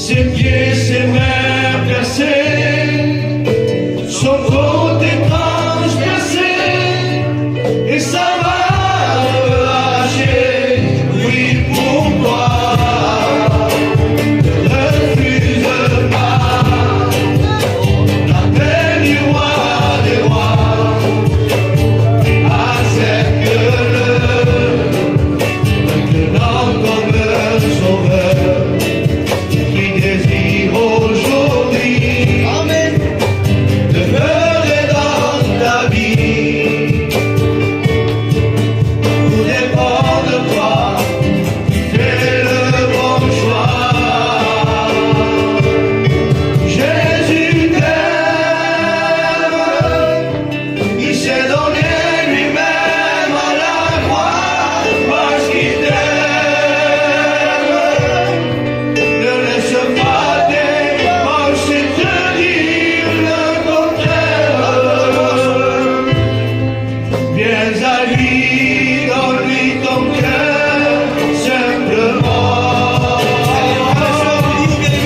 Ses pieds, ses mains percés, son côté transpercé, et ça va relâcher. Oui, pourquoi ne refuse pas l'appel du roi des rois? Accepte-le maintenant comme sauveur. Aujourd'hui, amen, demeurer dans ta vie. Tout dépend de toi, fais le bon choix. Jésus t'aime, il s'est donné lui-même à la croix parce qu'il t'aime. Ne laisse pas viens à lui, donne-lui ton cœur, simplement.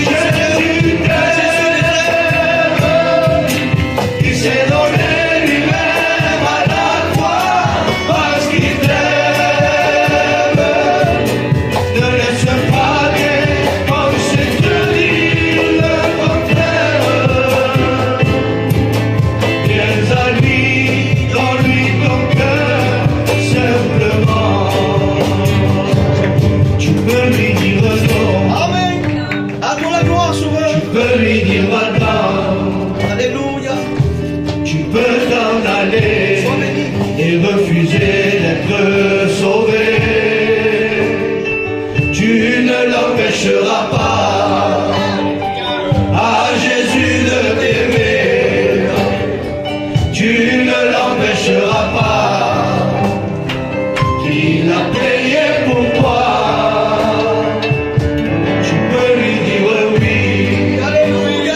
Jésus t'aime, il s'est donné lui-même à la croix parce qu'il t'aime. Ne laisse pas des pensées te dire le contraire. Viens à lui, donne-lui ton cœur, simplement. Tu peux lui dire non. Amen. À toi la gloire, Sauveur. Tu peux lui dire non. Alléluia. Tu peux t'en aller Sois béni. et refuser d'être sauvé. Tu ne l'empêcheras pas à Jésus de t'aimer. Tu ne l'empêcheras pas. Il a payé pour toi. Tu peux lui dire oui. Alléluia.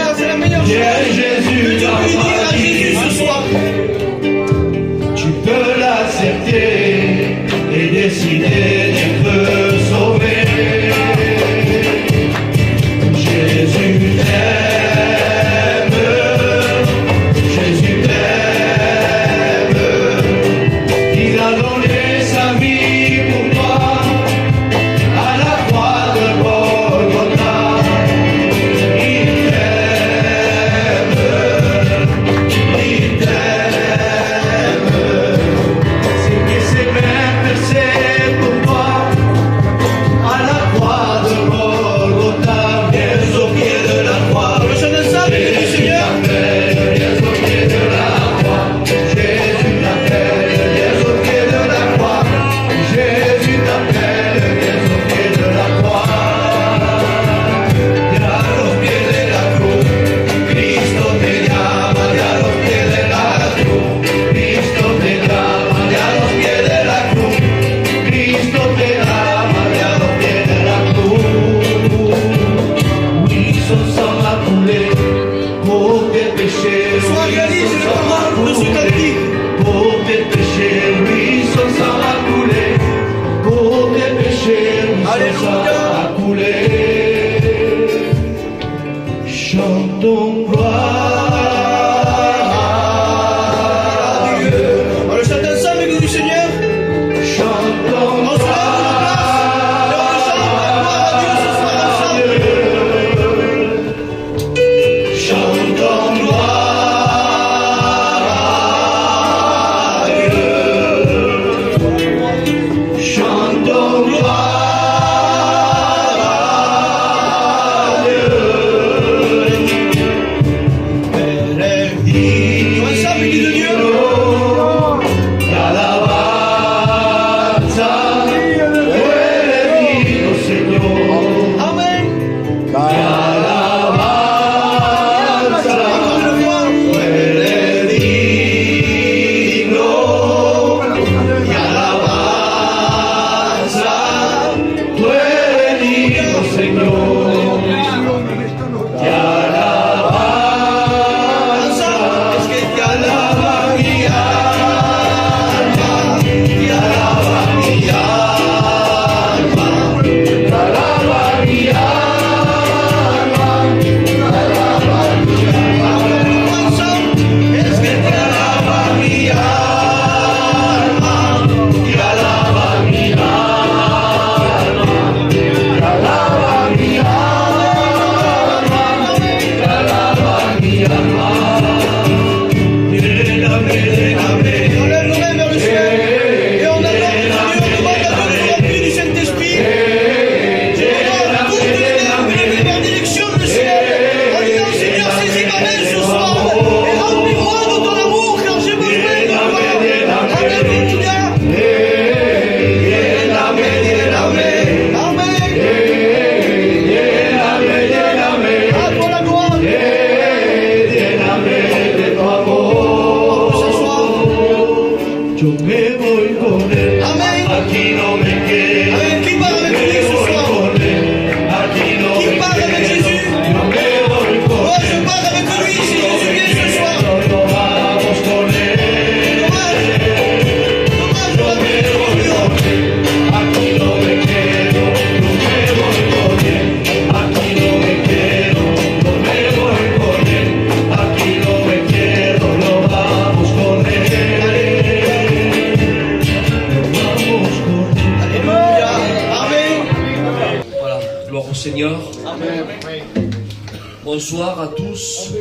Bonsoir à tous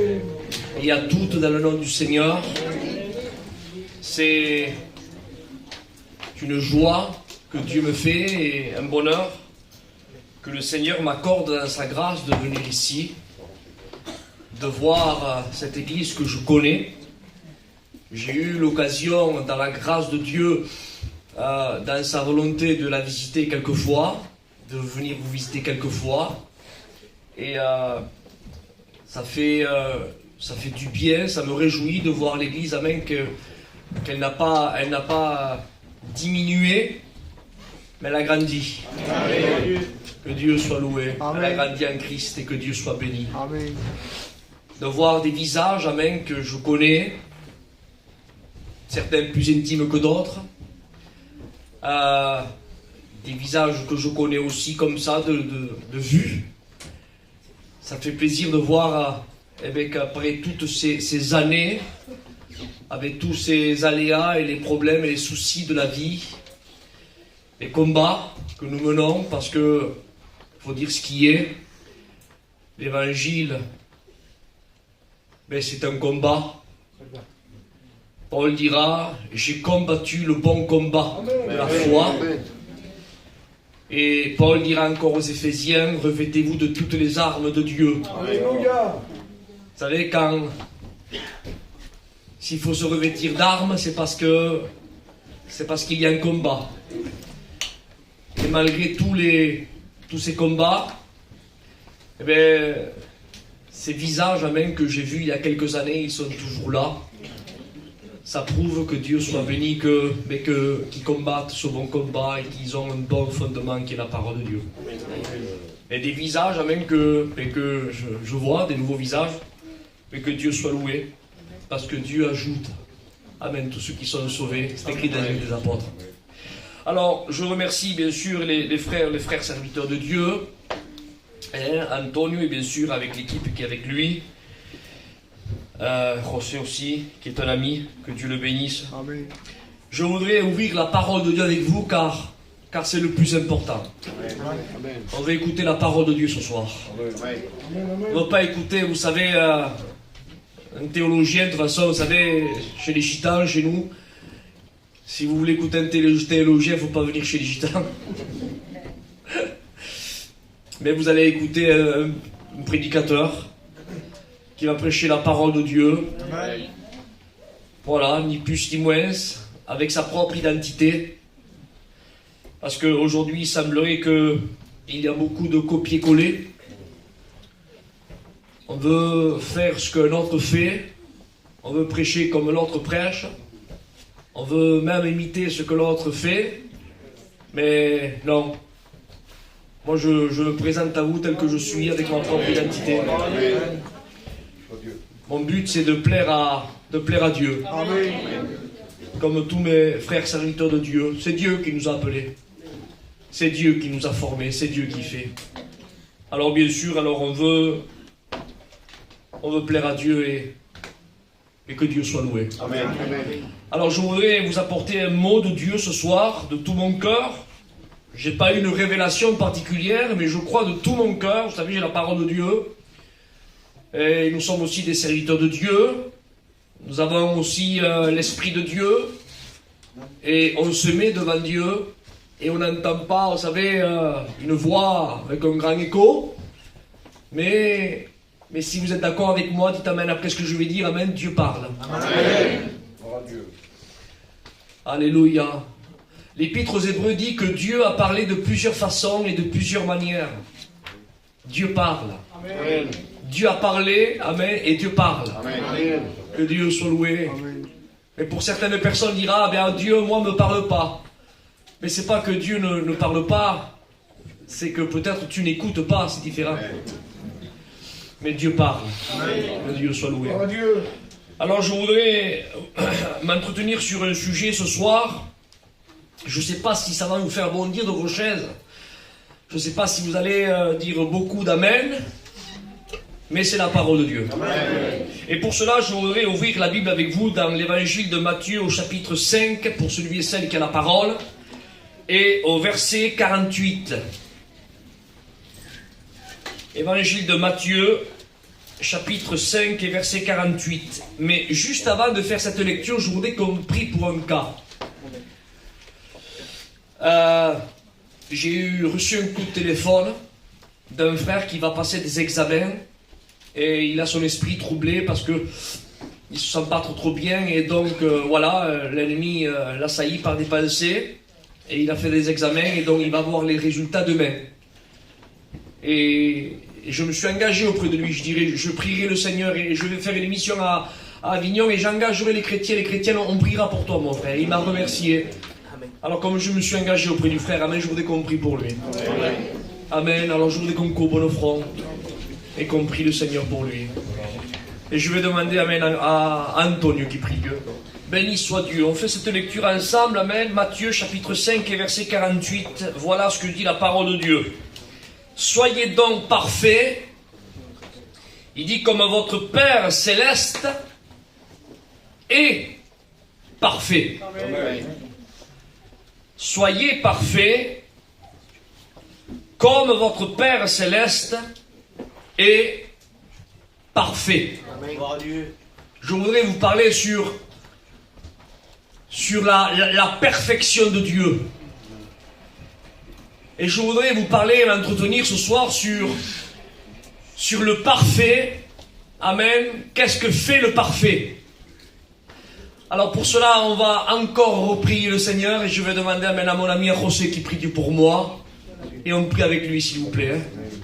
et à toutes dans le nom du Seigneur. C'est une joie que Dieu me fait et un bonheur que le Seigneur m'accorde dans sa grâce de venir ici, de voir cette église que je connais. J'ai eu l'occasion, dans la grâce de Dieu, dans sa volonté, de la visiter quelques fois, de venir vous visiter quelques fois. Et ça fait du bien, ça me réjouit de voir l'église, amen, qu'elle n'a pas diminué, mais elle a grandi. Amen. Que Dieu soit loué. Amen. Elle a grandi en Christ et que Dieu soit béni. Amen. De voir des visages, amen, que je connais, certains plus intimes que d'autres, des visages que je connais aussi comme ça, de vue. Ça fait plaisir de voir qu'après toutes ces années, avec tous ces aléas et les problèmes et les soucis de la vie, les combats que nous menons, parce que, faut dire ce qui est, l'évangile, c'est un combat. Paul dira, j'ai combattu le bon combat de la foi. Et Paul dira encore aux Éphésiens, revêtez-vous de toutes les armes de Dieu. Alléluia. Vous savez, s'il faut se revêtir d'armes, c'est parce qu'il y a un combat. Et malgré tous ces combats, ces visages, amen, que j'ai vus il y a quelques années, ils sont toujours là. Ça prouve que Dieu soit béni, qu'ils combattent ce bon combat et qu'ils ont un bon fondement qui est la parole de Dieu. Et des visages, amen, que je vois, des nouveaux visages, mais que Dieu soit loué, parce que Dieu ajoute, amen, tous ceux qui sont sauvés. C'est écrit dans les Livres des Apôtres. Alors, je remercie bien sûr les frères serviteurs de Dieu, Antonio, et bien sûr avec l'équipe qui est avec lui. José aussi, qui est un ami, que Dieu le bénisse. Amen. Je voudrais ouvrir la parole de Dieu avec vous, car c'est le plus important. Amen. On va écouter la parole de Dieu ce soir. Amen. On ne va pas écouter, vous savez, un théologien, de toute façon, vous savez, chez les gitans, chez nous, si vous voulez écouter un théologien, il ne faut pas venir chez les gitans. Mais vous allez écouter un prédicateur qui va prêcher la parole de Dieu. Amen. Voilà, ni plus ni moins, avec sa propre identité. Parce qu'aujourd'hui, il semblerait qu'il y a beaucoup de copier-coller. On veut faire ce qu'un autre fait. On veut prêcher comme l'autre prêche. On veut même imiter ce que l'autre fait. Mais non. Moi, je me présente à vous tel que je suis, avec ma propre identité. Amen. Mon but, c'est de plaire à Dieu. Amen. Comme tous mes frères serviteurs de Dieu. C'est Dieu qui nous a appelés. C'est Dieu qui nous a formés. C'est Dieu qui fait. Alors bien sûr, on veut plaire à Dieu et que Dieu soit loué. Amen. Alors je voudrais vous apporter un mot de Dieu ce soir, de tout mon cœur. J'ai pas une révélation particulière, mais je crois de tout mon cœur. Vous savez, j'ai la parole de Dieu. Et nous sommes aussi des serviteurs de Dieu. Nous avons aussi l'Esprit de Dieu. Et on se met devant Dieu. Et on n'entend pas, vous savez, une voix avec un grand écho. Mais si vous êtes d'accord avec moi, dites Amen après ce que je vais dire. Amen, Dieu parle. Amen. Alléluia. L'Épître aux Hébreux dit que Dieu a parlé de plusieurs façons et de plusieurs manières. Dieu parle. Amen. Dieu a parlé, amen, et Dieu parle. Amen. Que Dieu soit loué. Amen. Et pour certaines personnes, dira, Dieu, moi, ne me parle pas. Mais c'est pas que Dieu ne parle pas, c'est que peut-être tu n'écoutes pas, c'est différent. Amen. Mais Dieu parle. Amen. Que Dieu soit loué. Dieu. Alors je voudrais m'entretenir sur un sujet ce soir. Je ne sais pas si ça va vous faire bondir de vos chaises. Je ne sais pas si vous allez dire beaucoup d'amen. Mais c'est la parole de Dieu. Amen. Et pour cela, je voudrais ouvrir la Bible avec vous dans l'évangile de Matthieu au chapitre 5, pour celui et celle qui a la parole, et au verset 48. Évangile de Matthieu, chapitre 5 et verset 48. Mais juste avant de faire cette lecture, je voudrais qu'on prie pour un cas. J'ai reçu un coup de téléphone d'un frère qui va passer des examens et il a son esprit troublé parce que il se sent pas trop bien et donc l'ennemi l'a assailli par des pensées et il a fait des examens et donc il va voir les résultats demain. Et je me suis engagé auprès de lui, je prierai le Seigneur et je vais faire une émission à Avignon et j'engagerai les chrétiens. Les chrétiens, on priera pour toi mon frère. Il m'a remercié. Alors comme je me suis engagé auprès du frère, amen, je voudrais qu'on prie pour lui. Amen, alors je voudrais qu'on coupe nos fronts et qu'on prie le Seigneur pour lui. Et je vais demander, amen, à Antonio qui prie Dieu. Béni soit Dieu. On fait cette lecture ensemble, amen. Matthieu chapitre 5 et verset 48. Voilà ce que dit la parole de Dieu. Soyez donc parfaits. Il dit comme votre Père céleste est parfait. Amen. Soyez parfaits comme votre Père céleste est parfait. Je voudrais vous parler sur la perfection de Dieu. Et je voudrais vous parler et m'entretenir ce soir sur le parfait. Amen. Qu'est-ce que fait le parfait? Alors pour cela, on va encore reprier le Seigneur et je vais demander amen, à mon ami José qui prie Dieu pour moi. Et on prie avec lui s'il vous plaît.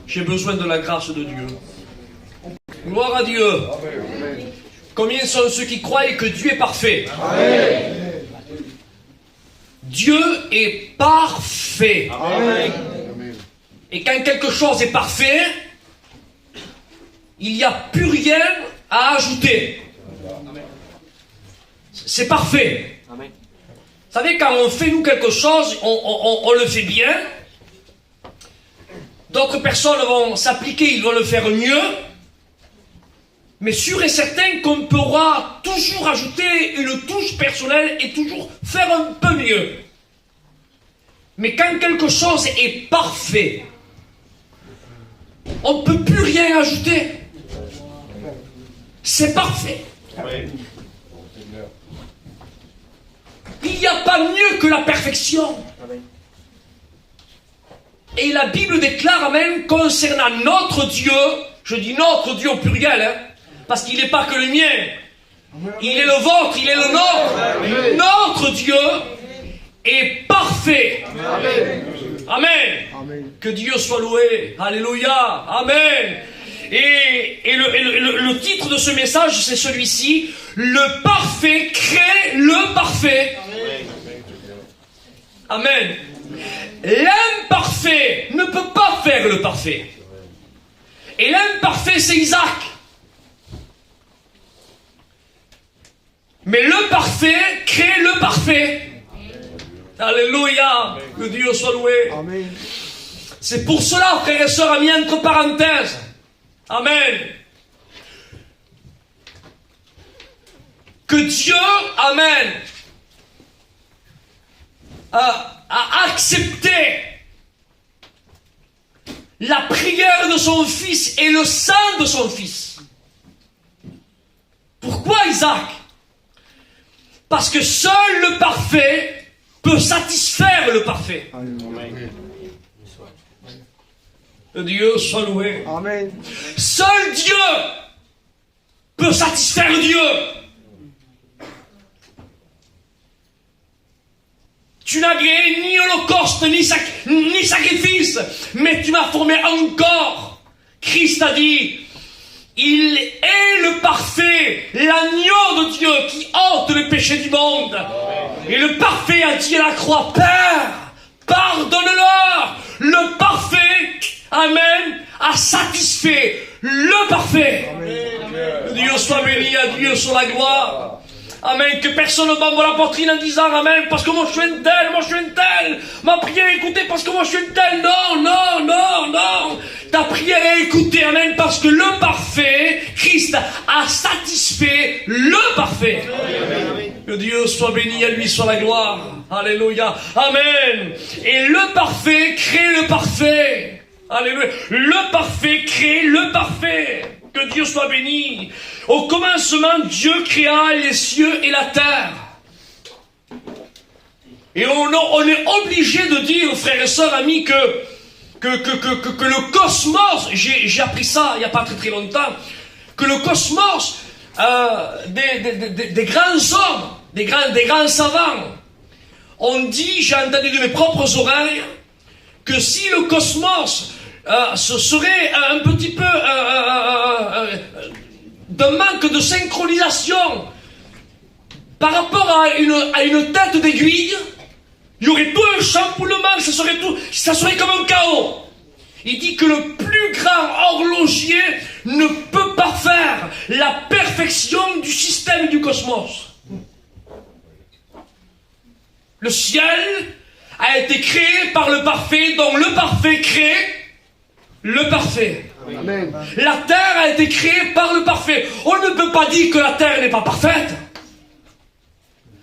J'ai besoin de la grâce de Dieu. Gloire à Dieu. Amen. Combien sont ceux qui croient que Dieu est parfait? Amen. Dieu est parfait. Amen. Et quand quelque chose est parfait, il n'y a plus rien à ajouter. C'est parfait. Amen. Vous savez, quand on fait nous quelque chose, on le fait bien. D'autres personnes vont s'appliquer, ils vont le faire mieux. Mais sûr et certain qu'on pourra toujours ajouter une touche personnelle et toujours faire un peu mieux. Mais quand quelque chose est parfait, on ne peut plus rien ajouter. C'est parfait. Oui. Il n'y a pas mieux que la perfection. Et la Bible déclare, amen, concernant notre Dieu, je dis notre Dieu au pluriel, hein, parce qu'il n'est pas que le mien, il est le vôtre, il est le nôtre. Amen. Notre Dieu est parfait. Amen. Amen. Amen. Que Dieu soit loué. Alléluia. Amen. Et le titre de ce message, c'est celui-ci. Le parfait crée le parfait. Amen. L'imparfait ne peut pas faire le parfait. Et l'imparfait, c'est Isaac. Mais le parfait crée le parfait. Alléluia. Que Dieu soit loué. Amen. C'est pour cela, frères et sœurs, mis entre parenthèses. Amen. Que Dieu, amen, a accepté la prière de son fils et le sang de son fils. Pourquoi Isaac? Parce que seul le parfait peut satisfaire le parfait. Amen. Que Dieu soit loué. Amen. Seul Dieu peut satisfaire Dieu. Tu n'as créé ni holocauste, ni sacrifice, mais tu m'as formé encore. Christ a dit, il est le parfait, l'agneau de Dieu qui ôte le péché du monde. Et le parfait a dit à la croix, Père, pardonne-leur. Le parfait, amen, a satisfait le parfait. Amen. Dieu soit béni, à Dieu soit la gloire. Amen, que personne ne bombe la poitrine en disant amen, parce que moi je suis un tel, ma prière est écoutée parce que moi je suis un tel. Non. Ta prière est écoutée, amen, parce que le parfait, Christ a satisfait le parfait. Amen. Que Dieu soit béni, à lui soit la gloire. Alléluia. Amen. Et le parfait crée le parfait. Alléluia. Le parfait crée le parfait. Que Dieu soit béni. Au commencement, Dieu créa les cieux et la terre. Et on est obligé de dire, frères et sœurs, amis, que le cosmos, j'ai appris ça il n'y a pas très très longtemps, que le cosmos, des grands hommes, des grands savants, ont dit, j'ai entendu de mes propres oreilles, que si le cosmos ce serait un petit peu d'un manque de synchronisation par rapport à une tête d'aiguille, il y aurait tout un chamboulement, ça serait comme un chaos. Il dit que le plus grand horloger ne peut pas faire la perfection du système du cosmos. Le ciel a été créé par le parfait, donc le parfait crée le parfait. Amen. La terre a été créée par le parfait. On ne peut pas dire que la terre n'est pas parfaite.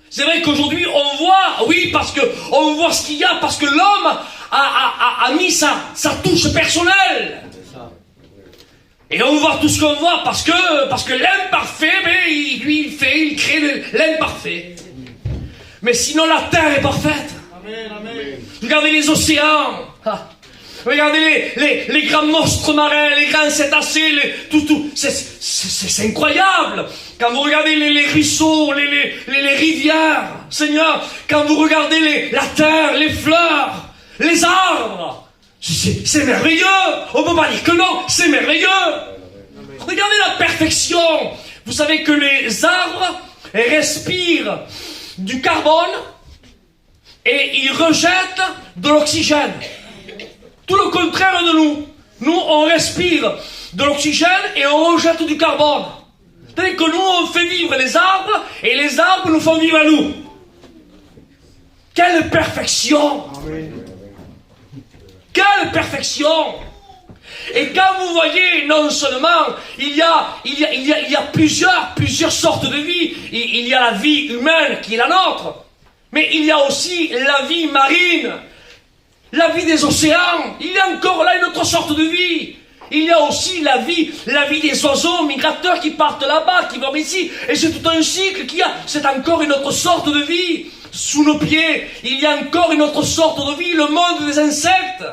C'est vrai qu'aujourd'hui on voit, oui, parce que on voit ce qu'il y a, parce que l'homme a mis sa touche personnelle. Et on voit tout ce qu'on voit parce que l'imparfait, mais il crée l'imparfait. Mais sinon la terre est parfaite. Amen, amen. Regardez les océans. Regardez les grands monstres marins, les grands cétacés, tout. C'est incroyable. Quand vous regardez les ruisseaux, les rivières, Seigneur, quand vous regardez la terre, les fleurs, les arbres, c'est merveilleux. On peut pas dire que non, c'est merveilleux. Regardez la perfection. Vous savez que les arbres respirent du carbone et ils rejettent de l'oxygène. Tout le contraire de nous. Nous, on respire de l'oxygène et on rejette du carbone. C'est-à-dire que nous, on fait vivre les arbres et les arbres nous font vivre à nous. Quelle perfection! Amen. Quelle perfection! Et quand vous voyez, non seulement, il y a plusieurs sortes de vie. Il y a la vie humaine qui est la nôtre. Mais il y a aussi la vie marine. La vie des océans, il y a encore là une autre sorte de vie. Il y a aussi la vie des oiseaux migrateurs qui partent là-bas, qui vont ici. Et c'est tout un cycle qu'il y a. C'est encore une autre sorte de vie. Sous nos pieds, il y a encore une autre sorte de vie, le monde des insectes.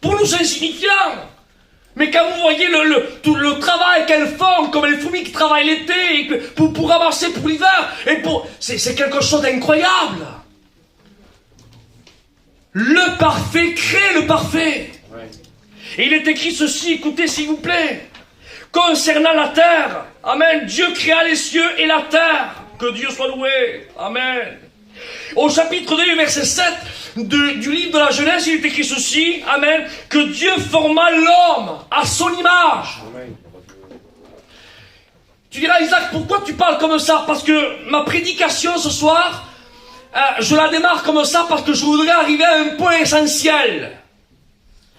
Pour nous, c'est insignifiant. Mais quand vous voyez tout le travail qu'elles font, comme les fourmis qui travaillent l'été, pour ramasser pour l'hiver, c'est quelque chose d'incroyable. Le parfait crée le parfait. Ouais. Et il est écrit ceci, écoutez s'il vous plaît. Concernant la terre, amen, Dieu créa les cieux et la terre. Que Dieu soit loué, amen. Au chapitre 2, verset 7 du livre de la Genèse, il est écrit ceci, amen, que Dieu forma l'homme à son image. Amen. Tu diras, Isaac, pourquoi tu parles comme ça? Parce que ma prédication ce soir, je la démarre comme ça parce que je voudrais arriver à un point essentiel.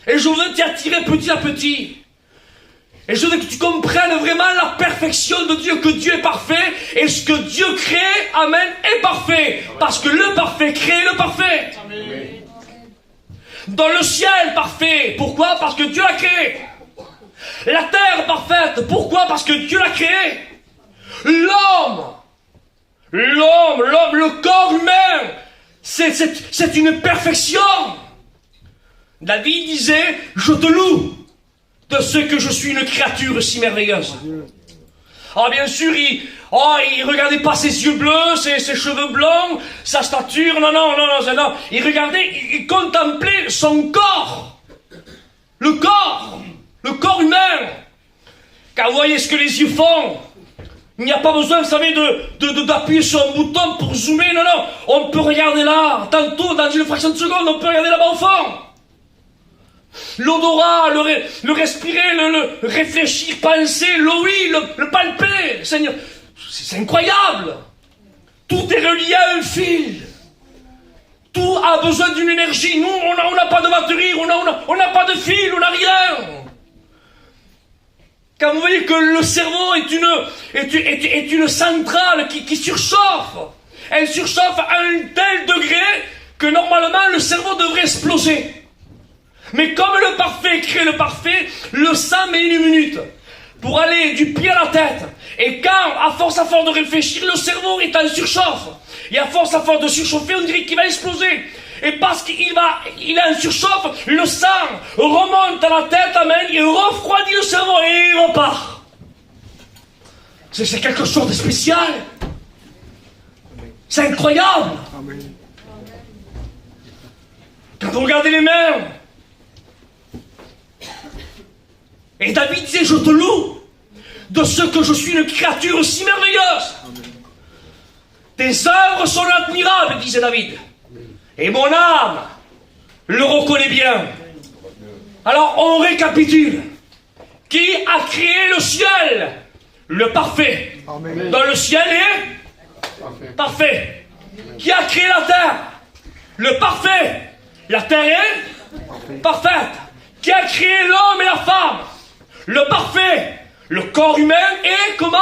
Et je veux t'y attirer petit à petit. Et je veux que tu comprennes vraiment la perfection de Dieu, que Dieu est parfait, et ce que Dieu crée, amen, est parfait. Parce que le parfait crée le parfait. Amen. Dans le ciel parfait, pourquoi? Parce que Dieu l'a créé. La terre parfaite, pourquoi? Parce que Dieu l'a créé. L'homme, le corps humain, c'est une perfection. David disait, je te loue de ce que je suis une créature si merveilleuse. Alors bien sûr, il regardait pas ses yeux bleus, ses cheveux blancs, sa stature, non. Il regardait, il contemplait son corps. Le corps humain. Quand vous voyez ce que les yeux font, il n'y a pas besoin, vous savez, d'appuyer sur un bouton pour zoomer, non. On peut regarder là, tantôt, dans une fraction de seconde, on peut regarder là-bas au fond. L'odorat, le respirer, le réfléchir, penser, l'ouïe, le palper, Seigneur, c'est incroyable. Tout est relié à un fil. Tout a besoin d'une énergie. Nous, on n'a pas de batterie, on n'a pas de fil, on n'a rien. Quand vous voyez que le cerveau est une centrale qui surchauffe, elle surchauffe à un tel degré que normalement le cerveau devrait exploser. Mais comme le parfait crée le parfait, le sang met 1 minute pour aller du pied à la tête. Et quand, à force de réfléchir, le cerveau est en surchauffe. Et à force de surchauffer, on dirait qu'il va exploser. Et parce qu'il a un surchauffe, le sang remonte à la tête, amen, il refroidit le cerveau et il repart. C'est quelque chose de spécial. C'est incroyable. Quand on regardait les mains, et David disait, je te loue de ce que je suis une créature si merveilleuse. Tes œuvres sont admirables, disait David. Et mon âme le reconnaît bien. Alors on récapitule. Qui a créé le ciel? Le parfait. Amen. Dans le ciel est parfait. Qui a créé la terre? Le parfait. La terre est parfaite. Qui a créé l'homme et la femme? Le parfait. Le corps humain est comment?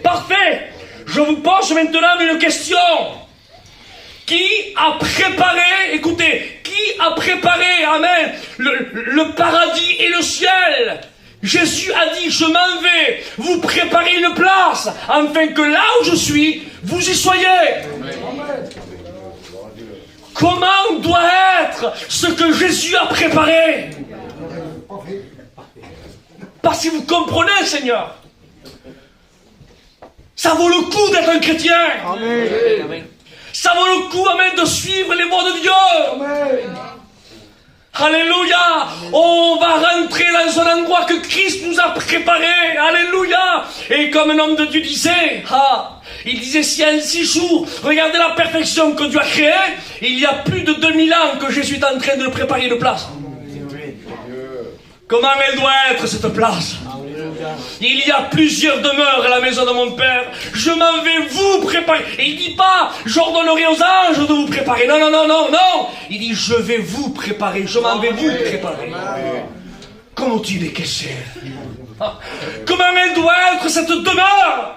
Parfait. Je vous pose maintenant une question. Qui a préparé, écoutez, qui a préparé, amen, le paradis et le ciel? Jésus a dit, je m'en vais vous préparer une place, afin que là où je suis, vous y soyez. Amen. Comment doit être ce que Jésus a préparé? Parce que vous comprenez, Seigneur, ça vaut le coup d'être un chrétien. Amen. Amen. Ça vaut le coup, amen, de suivre les voies de Dieu. Amen. Alléluia. On va rentrer dans un endroit que Christ nous a préparé. Alléluia. Et comme un homme de Dieu disait, il disait, si en 6 jours, regardez la perfection que Dieu a créée, il y a plus de 2000 ans que Jésus est en train de préparer une place. Comment elle doit être, cette place? Il y a plusieurs demeures à la maison de mon Père. Je m'en vais vous préparer. Et il dit pas, j'ordonnerai aux anges de vous préparer. Non, non, non, non, non. Il dit, je vais vous préparer. Je m'en vais vous préparer. Comment tu es caché? Comment elle doit être, cette demeure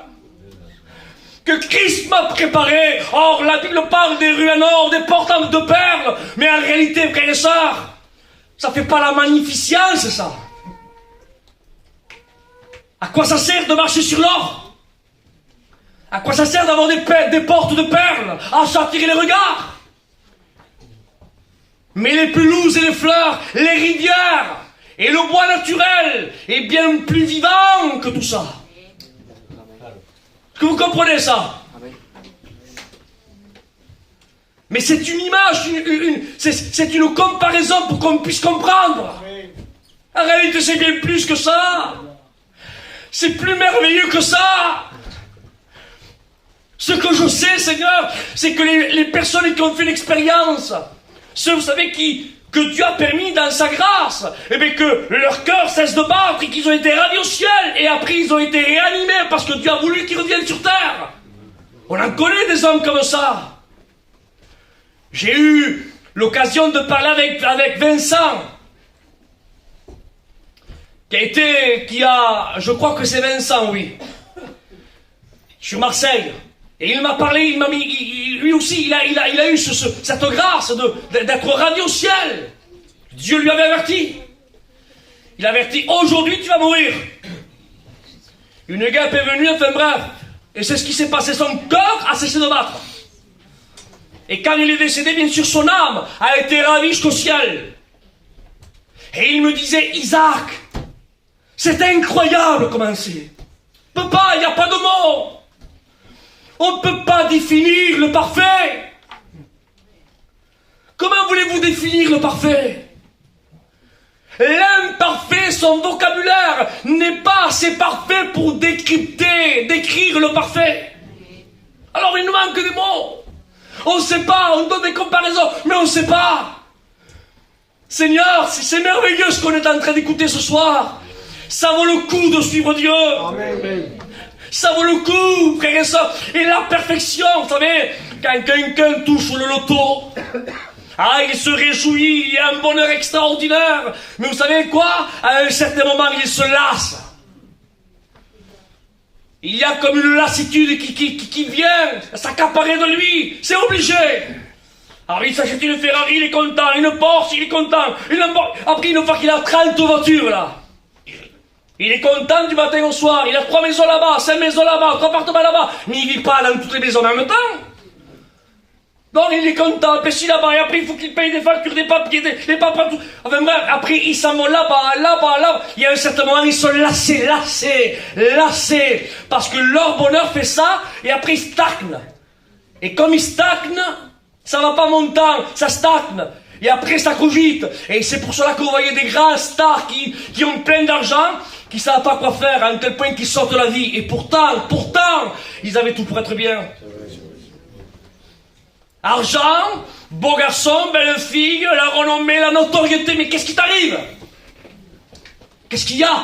que Christ m'a préparée? Or, la Bible parle des rues en or, des portes de perles. Mais en réalité, frères et sœurs, ça fait pas la magnificence, ça. À quoi ça sert de marcher sur l'or? À quoi ça sert d'avoir des portes de perles à s'attirer les regards? Mais les pelouses et les fleurs, les rivières et le bois naturel est bien plus vivant que tout ça. Est-ce que vous comprenez ça? Mais c'est une image, c'est une comparaison pour qu'on puisse comprendre. En réalité, c'est bien plus que ça. C'est plus merveilleux que ça. Ce que je sais, Seigneur, c'est que les personnes qui ont fait l'expérience, ceux, vous savez, que Dieu a permis dans sa grâce, et bien que leur cœur cesse de battre et qu'ils ont été ravis au ciel, et après ils ont été réanimés parce que Dieu a voulu qu'ils reviennent sur terre. On en connaît des hommes comme ça. J'ai eu l'occasion de parler avec Vincent, je crois que c'est Vincent, oui, sur Marseille. Et il m'a parlé, lui aussi, il a eu cette grâce d'être radié au ciel. Dieu lui avait averti. Il a averti, aujourd'hui tu vas mourir. Une guêpe est venue, enfin bref. Et c'est ce qui s'est passé, son cœur a cessé de battre. Et quand il est décédé, bien sûr, son âme a été ravie jusqu'au ciel. Et il me disait, Isaac, c'est incroyable comment c'est. Papa, il n'y a pas de mots. On ne peut pas définir le parfait. Comment voulez-vous définir le parfait? L'imparfait, son vocabulaire n'est pas assez parfait pour décrire le parfait. Alors il nous manque des mots. On ne sait pas, on donne des comparaisons, mais on ne sait pas. Seigneur, c'est merveilleux ce qu'on est en train d'écouter ce soir. Ça vaut le coup de suivre Dieu. Amen. Ça vaut le coup, frères et sœurs. Et la perfection, vous savez, quand quelqu'un touche le loto, il se réjouit, il y a un bonheur extraordinaire. Mais vous savez quoi? À un certain moment, il se lasse. Il y a comme une lassitude qui vient s'accaparer de lui. C'est obligé. Alors il s'achète une Ferrari, il est content, une Porsche, il est content, une Lamborghini. Après une fois qu'il a 30 voitures là, il est content du matin au soir, il a 3 maisons là-bas, 5 maisons là-bas, 3 appartements là-bas, mais il vit pas dans toutes les maisons en même temps. Donc il est content, pêche là-bas, et après il faut qu'il paye des factures, des papiers, des papas, tout. Enfin bref, après ils s'en vont là-bas. Il y a un certain moment, ils sont lassés, parce que leur bonheur fait ça, et après ils stagnent. Et comme ils stagnent, ça va pas montant, ça stagne. Et après ça cogite. Et c'est pour cela que vous voyez des grands stars qui ont plein d'argent, qui savent pas quoi faire, à un tel point qu'ils sortent de la vie. Et pourtant, ils avaient tout pour être bien. Argent, beau garçon, belle fille, la renommée, la notoriété, mais qu'est-ce qui t'arrive? Qu'est-ce qu'il y a?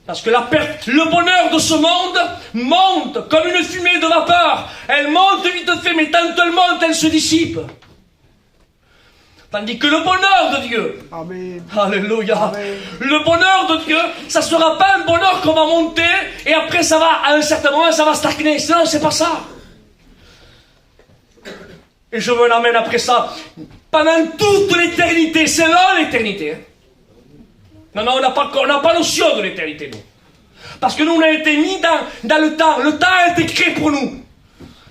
Parce que le bonheur de ce monde monte comme une fumée de vapeur. Elle monte vite fait, mais tant qu'elle monte, elle se dissipe. Tandis que le bonheur de Dieu, Amen. Alléluia, Amen. le bonheur de Dieu, ça ne sera pas un bonheur qu'on va monter et après ça va, à un certain moment, ça va stagner. Non, c'est pas ça. Et je me l'amène après ça, pendant toute l'éternité, c'est là l'éternité. Hein. Non, on n'a pas notion de l'éternité, nous. Parce que nous, on a été mis dans le temps. Le temps a été créé pour nous.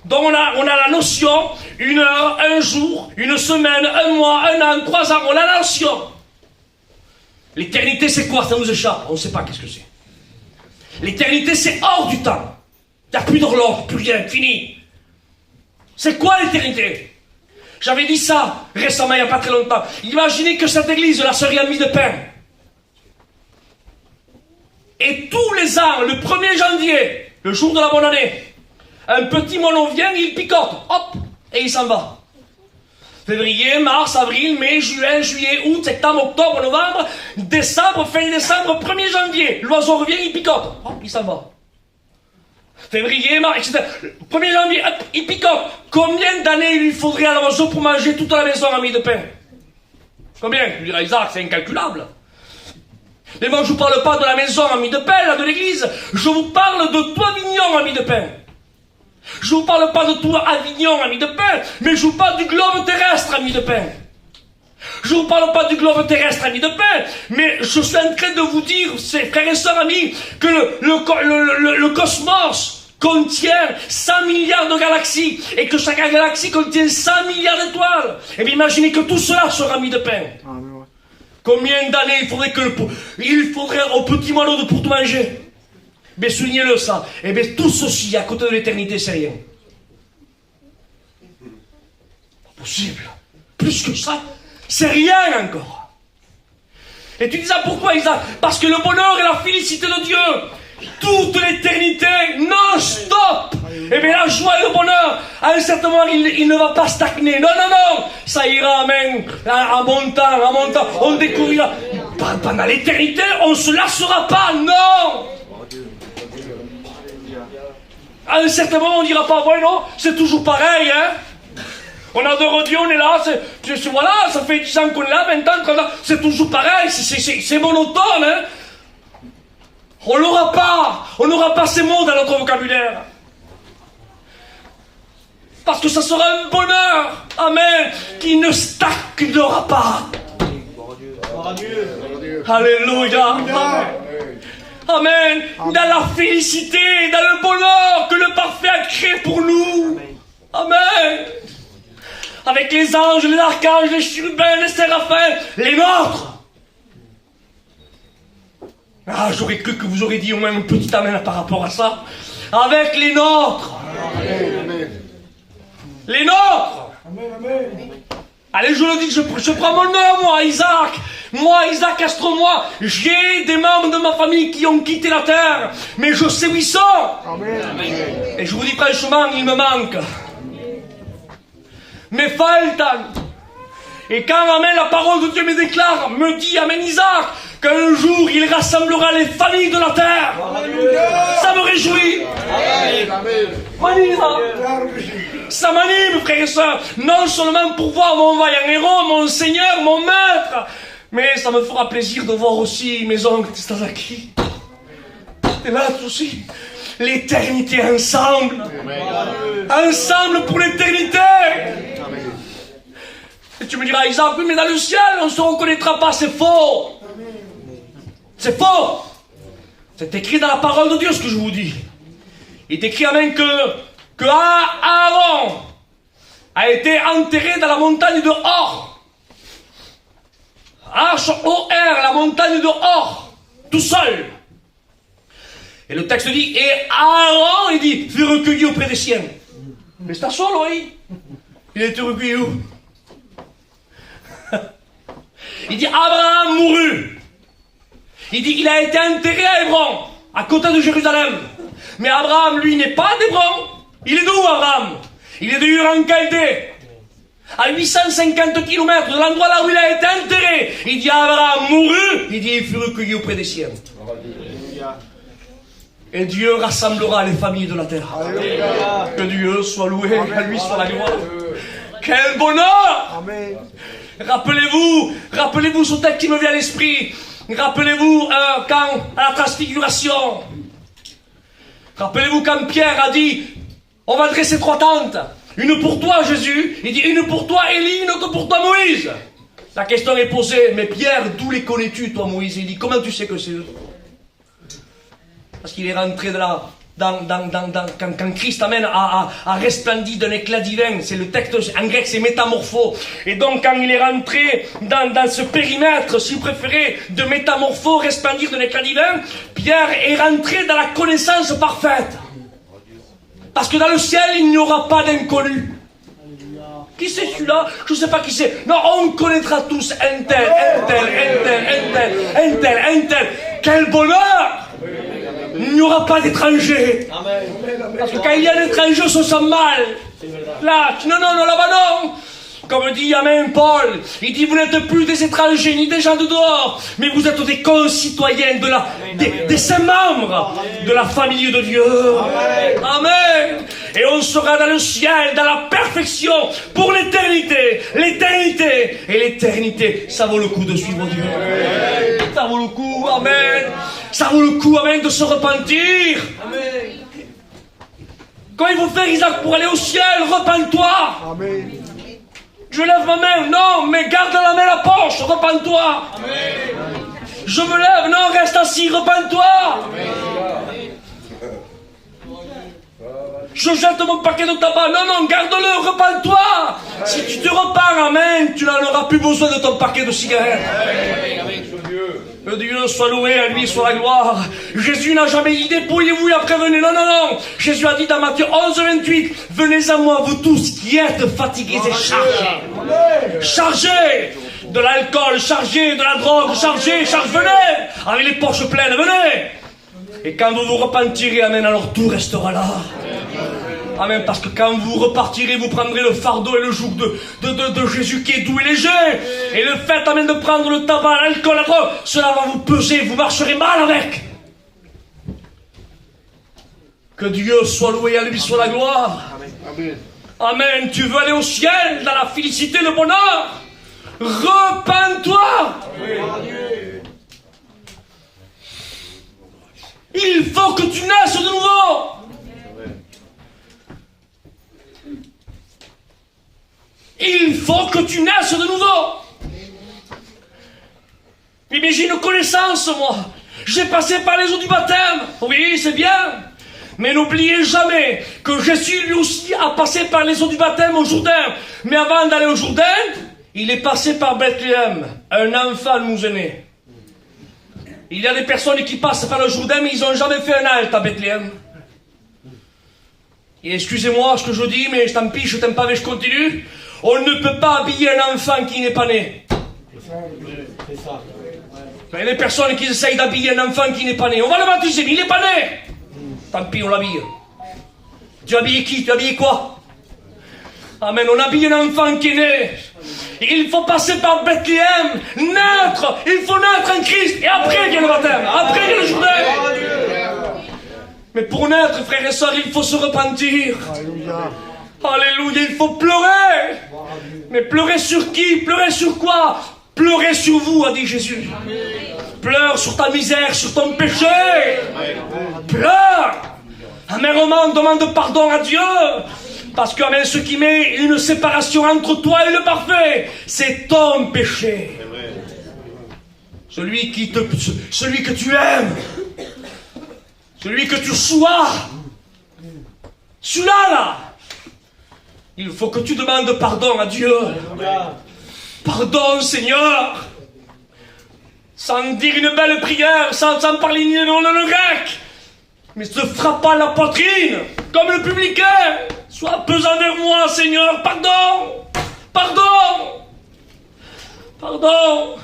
Donc on a la notion, 1 heure, 1 jour, 1 semaine, 1 mois, 1 an, 3 ans, on a la notion. L'éternité, c'est quoi? Ça nous échappe, on ne sait pas qu'est-ce que c'est. L'éternité, c'est hors du temps. Il n'y a plus d'horloge, plus rien, fini. C'est quoi l'éternité? J'avais dit ça récemment, il n'y a pas très longtemps. Imaginez que cette église, la sœur Mie de pain. Et tous les ans, le 1er janvier, le jour de la bonne année, un petit moineau vient, il picote, hop, et il s'en va. Février, mars, avril, mai, juin, juillet, août, septembre, octobre, novembre, décembre, fin décembre, 1er janvier, l'oiseau revient, il picote, hop, il s'en va. Février, mars, etc. 1er janvier, hop, il picote. Combien d'années il lui faudrait à l'oiseau pour manger toute la maison en mie de pain? Combien? Tu diras, Isaac, c'est incalculable. Mais moi, je ne vous parle pas de la maison en mie de pain, là, de l'église. Je vous parle de tout Avignon en mie de pain. Je ne vous parle pas de tout Avignon en mie de pain, mais je vous parle du globe terrestre en mie de pain. Je ne vous parle pas du globe terrestre ami de pain, mais je suis en train de vous dire, frères et sœurs amis, que le cosmos contient 100 milliards de galaxies, et que chaque galaxie contient 100 milliards d'étoiles. Et bien imaginez que tout cela sera mis de pain. Combien d'années il faudrait au petit moineau pour tout manger? Mais soulignez-le ça. Et bien tout ceci à côté de l'éternité, c'est rien. Pas possible. Plus que ça, c'est rien encore. Et tu dis ça pourquoi, Isaac? Parce que le bonheur et la félicité de Dieu, toute l'éternité, non-stop. Et bien la joie et le bonheur, à un certain moment, il ne va pas stagner. Non, non, non. Ça ira, amen. En montant, on découvrira. Pendant l'éternité, on ne se lassera pas, non. À un certain moment, on ne dira pas, ouais, non, c'est toujours pareil, hein. On adore Dieu, on est là, voilà, ça fait 10 ans qu'on est là, 20 ans, 30 ans, c'est toujours pareil, c'est monotone, hein. On n'aura pas ces mots dans notre vocabulaire. Parce que ça sera un bonheur, amen, qui ne stagnera pas. Alléluia. Amen. Dans la félicité, dans le bonheur que le parfait a créé pour nous. Amen. Avec les anges, les archanges, les chérubins, les séraphins, les nôtres. Ah, j'aurais cru que vous auriez dit au moins un petit amen par rapport à ça. Avec les nôtres. Amen. Les nôtres. Amen. Allez, je le dis, je prends mon nom, moi, Isaac. Moi, Isaac Castro, moi, j'ai des membres de ma famille qui ont quitté la terre. Mais je sais où ils sont. Amen. Et je vous dis franchement, il me manque. Mais faltan. Et quand, amen, la parole de Dieu me déclare, me dit, amen, Isaac, qu'un jour il rassemblera les familles de la terre. Alleluia. Ça me réjouit. Amen. Ça m'anime, frères et sœurs, non seulement pour voir mon vaillant héros, mon Seigneur, mon Maître, mais ça me fera plaisir de voir aussi mes oncles Tazaki. T'es là aussi. l'éternité ensemble. Ensemble pour l'éternité. Et tu me diras, Isaac, oui, mais dans le ciel, on ne se reconnaîtra pas, c'est faux. C'est faux. C'est écrit dans la parole de Dieu ce que je vous dis. Il est écrit même que Aaron a été enterré dans la montagne de Hor. H-O-R, la montagne de Hor, tout seul. Et le texte dit, et Aaron, il dit, fut recueilli auprès des siens. Mais c'est seul, oui. Il a été recueilli où? Il dit, Abraham mourut. Il dit, il a été enterré à Hébron, à côté de Jérusalem. Mais Abraham, lui, n'est pas d'Hébron. Il est d'où, Abraham? Il est de Ur en Chaldée. À 850 km de l'endroit là où il a été enterré. Il dit, Abraham mourut. Il dit, il fut recueilli auprès des siens. Et Dieu rassemblera les familles de la terre. Alléluia. Que Dieu soit loué, à lui soit la gloire. Quel bonheur! Amen. Rappelez-vous ce texte qui me vient à l'esprit. Rappelez-vous quand, à la transfiguration. Rappelez-vous quand Pierre a dit, on va dresser 3 tentes. Une pour toi, Jésus. Il dit, une pour toi, Élie, une autre pour toi, Moïse. La question est posée, mais Pierre, d'où les connais-tu, toi, Moïse? Il dit, comment tu sais que c'est eux? Parce qu'il est rentré quand Christ amène a resplendi d'un éclat divin. C'est le texte en grec, c'est métamorpho. Et donc quand il est rentré dans ce périmètre, si vous préférez, de métamorpho, resplendir d'un éclat divin, Pierre est rentré dans la connaissance parfaite. Parce que dans le ciel, il n'y aura pas d'inconnu. Qui c'est celui-là? Je ne sais pas qui c'est. Non, on connaîtra tous un tel. Quel bonheur! Il n'y aura pas d'étrangers. Parce que quand il y a d'étrangers, on se sent mal. Là, non, là-bas non. Comme dit Amen Paul, il dit, vous n'êtes plus des étrangers, ni des gens de dehors, mais vous êtes des concitoyens des saints membres de la famille de Dieu. Amen. Et on sera dans le ciel, dans la perfection, pour l'éternité. L'éternité. Et l'éternité, ça vaut le coup de suivre Dieu. Ça vaut le coup, amen. Ça vaut le coup, amen, de se repentir. Amen. Comment il faut faire, Isaac, pour aller au ciel? Repens-toi. Amen. Je lève ma main, non, mais garde la main à la poche, repens-toi. Amen. Je me lève, non, reste assis, repens-toi. Je jette mon paquet de tabac, non, garde-le, repens-toi. Si tu te repens, amen, tu n'en auras plus besoin de ton paquet de cigarettes. Que Dieu soit loué, à lui soit la gloire. Jésus n'a jamais dit dépouillez-vous et après venez. Non. Jésus a dit dans Matthieu 11, 28, venez à moi, vous tous qui êtes fatigués et chargés. Chargés de l'alcool, chargés de la drogue, chargés, venez. Avec les poches pleines, venez. Et quand vous vous repentirez, amen, alors tout restera là. Amen, parce que quand vous repartirez, vous prendrez le fardeau et le joug de Jésus qui est doux et léger. Et le fait, amen, de prendre le tabac, l'alcool, la drogue, cela va vous peser, vous marcherez mal avec. Que Dieu soit loué, à lui soit la gloire. Amen. Amen. Tu veux aller au ciel, dans la félicité, le bonheur? Repens-toi. Il faut que tu naisses de nouveau. Il faut que tu naisses de nouveau. Mais j'ai une connaissance, moi. J'ai passé par les eaux du baptême. Oui, c'est bien. Mais n'oubliez jamais que Jésus, lui aussi, a passé par les eaux du baptême au Jourdain. Mais avant d'aller au Jourdain, il est passé par Bethléem. Un enfant nous est né. Il y a des personnes qui passent par le Jourdain, mais ils n'ont jamais fait un halte à Bethléem. Et excusez-moi ce que je dis, mais tant pis, je t'aime pas, mais je continue. On ne peut pas habiller un enfant qui n'est pas né. C'est ça. Il y a des personnes qui essayent d'habiller un enfant qui n'est pas né. On va le baptiser, mais il n'est pas né. Tant pis, on l'habille. Tu habilles qui? Tu habilles quoi? Amen, on habille un enfant qui est né. Il faut passer par Bethléem, naître. Il faut naître en Christ. Et après vient le baptême. Après vient le Jourdain. Mais pour naître, frères et sœurs, il faut se repentir. Alléluia. Alléluia, il faut pleurer. Mais pleurer sur qui? Pleurer sur quoi? Pleurer sur vous, a dit Jésus. Pleure sur ta misère, sur ton péché. Pleure. Amèrement, demande pardon à Dieu. Parce que, amen, ce qui met une séparation entre toi et le parfait, c'est ton péché. Celui que tu aimes, celui que tu sois, celui-là, là, il faut que tu demandes pardon à Dieu. Pardon, Seigneur. Sans dire une belle prière, sans parler ni le grec, mais te frappe pas la poitrine, comme le publicain. Sois pesant vers moi, Seigneur. Pardon. Pardon. Pardon.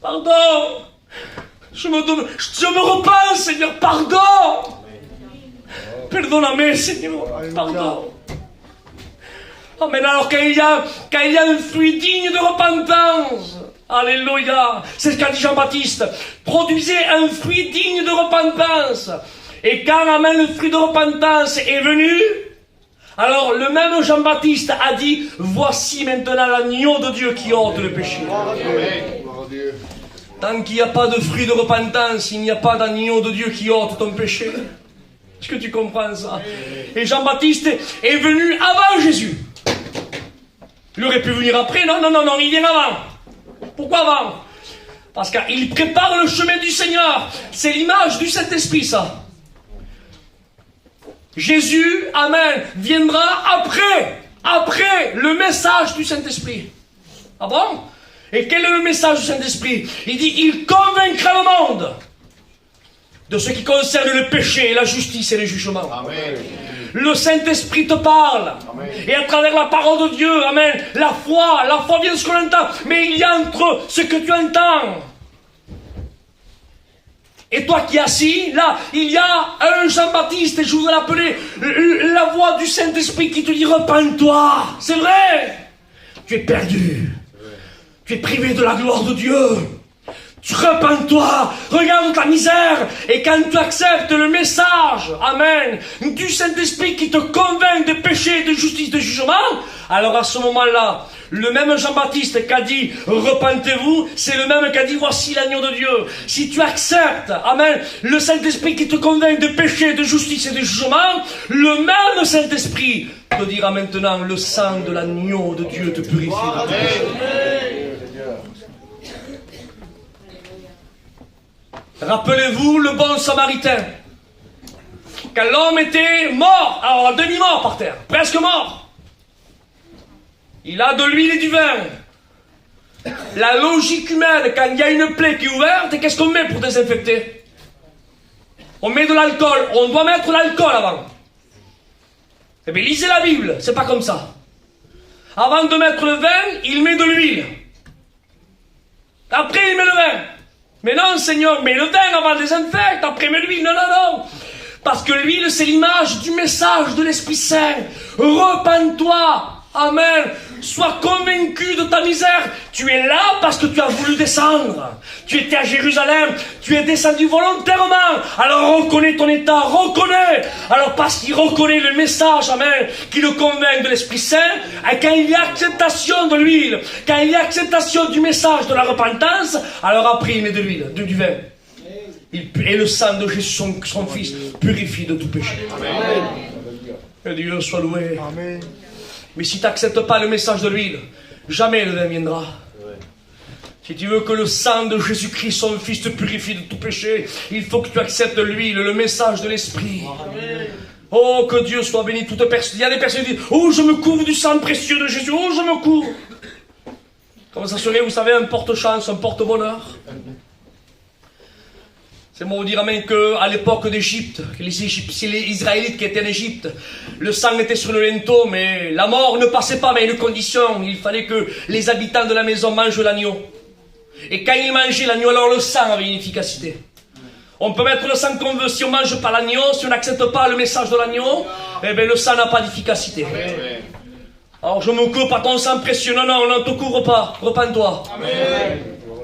Pardon. Je me repens, Seigneur. Pardon. Pardonne-moi, Seigneur. Pardon. Amen. Alors quand il y a un fruit digne de repentance, alléluia, c'est ce qu'a dit Jean-Baptiste, produisez un fruit digne de repentance. Et quand, amen, le fruit de repentance est venu, alors le même Jean-Baptiste a dit, voici maintenant l'agneau de Dieu qui ôte le péché. Tant qu'il n'y a pas de fruit de repentance, il n'y a pas d'agneau de Dieu qui ôte ton péché. Est-ce que tu comprends ça? Et Jean-Baptiste est venu avant Jésus. Il aurait pu venir après, non, il vient avant. Pourquoi avant? Parce qu'il prépare le chemin du Seigneur. C'est l'image du Saint-Esprit, ça. Jésus, amen, viendra après le message du Saint-Esprit. Ah bon? Et quel est le message du Saint-Esprit? Il dit, il convaincra le monde de ce qui concerne le péché, la justice et le jugement. Amen. Le Saint-Esprit te parle. Amen. Et à travers la parole de Dieu, amen, la foi vient de ce qu'on entend. Mais il y a entre ce que tu entends et toi qui es assis, là, il y a un Jean-Baptiste, et je voudrais l'appeler la voix du Saint-Esprit qui te dit, repens-toi. C'est vrai. Tu es perdu. Tu es privé de la gloire de Dieu. Tu repens-toi, regarde ta misère, et quand tu acceptes le message, amen, du Saint-Esprit qui te convainc de péché, de justice, de jugement, alors à ce moment-là, le même Jean-Baptiste qui a dit repentez-vous, c'est le même qui a dit voici l'agneau de Dieu. Si tu acceptes, amen, le Saint-Esprit qui te convainc de péché, de justice et de jugement, le même Saint-Esprit te dira maintenant le sang de l'agneau de Dieu te purifiera. Rappelez-vous le bon Samaritain. Quand l'homme était mort, alors à demi-mort par terre, presque mort, il a de l'huile et du vin. La logique humaine, quand il y a une plaie qui est ouverte, qu'est-ce qu'on met pour désinfecter? On met de l'alcool. On doit mettre l'alcool avant. Eh bien, lisez la Bible, c'est pas comme ça. Avant de mettre le vin, il met de l'huile. Après, il met le vin. Mais non, Seigneur, mets le vin avant de désinfecter, après mets l'huile. Non. Parce que l'huile, c'est l'image du message de l'Esprit Saint. Repens-toi. Amen. Sois convaincu de ta misère. Tu es là parce que tu as voulu descendre. Tu étais à Jérusalem. Tu es descendu volontairement. Alors reconnais ton état. Reconnais. Alors parce qu'il reconnaît le message, amen, qui le convainc de l'Esprit Saint. Et quand il y a acceptation de l'huile, quand il y a acceptation du message de la repentance, alors après il met de l'huile, du vin. Et le sang de Jésus, son Fils, purifie de tout péché. Amen. Que Dieu soit loué. Amen. Mais si tu n'acceptes pas le message de l'huile, jamais le vin viendra. Si tu veux que le sang de Jésus-Christ, son Fils, te purifie de tout péché, il faut que tu acceptes l'huile, le message de l'Esprit. Amen. Oh, que Dieu soit béni. Toute personne. Il y a des personnes qui disent, oh, je me couvre du sang précieux de Jésus. Oh, je me couvre. Comme ça serait, vous savez, un porte-chance, un porte-bonheur. C'est moi vous dire, amen, qu'à l'époque d'Égypte, c'est les Israélites qui étaient en Égypte, le sang était sur le linteau, mais la mort ne passait pas, mais une condition, il fallait que les habitants de la maison mangent l'agneau. Et quand ils mangeaient l'agneau, alors le sang avait une efficacité. On peut mettre le sang qu'on veut, si on ne mange pas l'agneau, si on n'accepte pas le message de l'agneau, eh bien le sang n'a pas d'efficacité. Alors je me couvre pas ton sang précieux, non, on ne te couvre pas, repens-toi. Amen.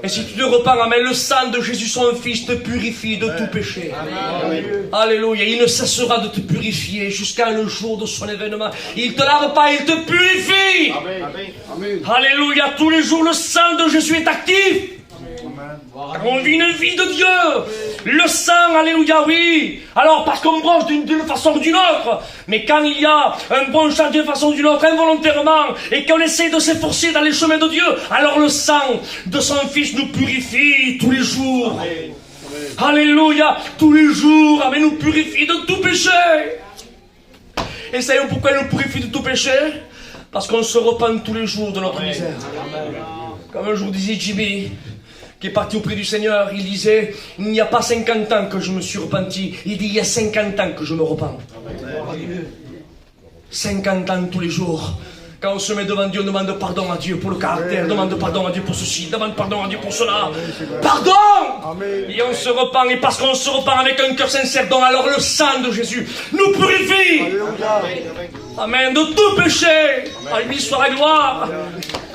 Et si tu te repens, amen, le sang de Jésus, son Fils, te purifie de tout péché. Amen. Alléluia. Il ne cessera de te purifier jusqu'à le jour de son événement. Il ne te lave pas, il te purifie. Amen. Amen. Alléluia. Tous les jours, le sang de Jésus est actif. Amen. On vit une vie de Dieu. Le sang alléluia, oui. Alors, parce qu'on bronche d'une façon ou d'une autre. Mais quand il y a un bronchage d'une façon ou d'une autre, involontairement, et qu'on essaie de s'efforcer dans les chemins de Dieu, alors le sang de son Fils nous purifie tous les jours. Amen. Alléluia, tous les jours, Amen, nous purifie de tout péché. Et savez-vous pourquoi il nous purifie de tout péché? Parce qu'on se repent tous les jours de notre misère. Comme un jour disait Jimmy, qui est parti auprès du Seigneur, il disait, il n'y a pas 50 ans que je me suis repenti, il dit, il y a 50 ans que je me repens. 50 ans tous les jours. Quand on se met devant Dieu, on demande pardon à Dieu pour le caractère, demande pardon à Dieu pour ceci, demande pardon à Dieu pour cela. Pardon! Et on se repent, et parce qu'on se repent avec un cœur sincère, donc alors le sang de Jésus nous purifie. Amen, de tout péché. À lui soit la gloire.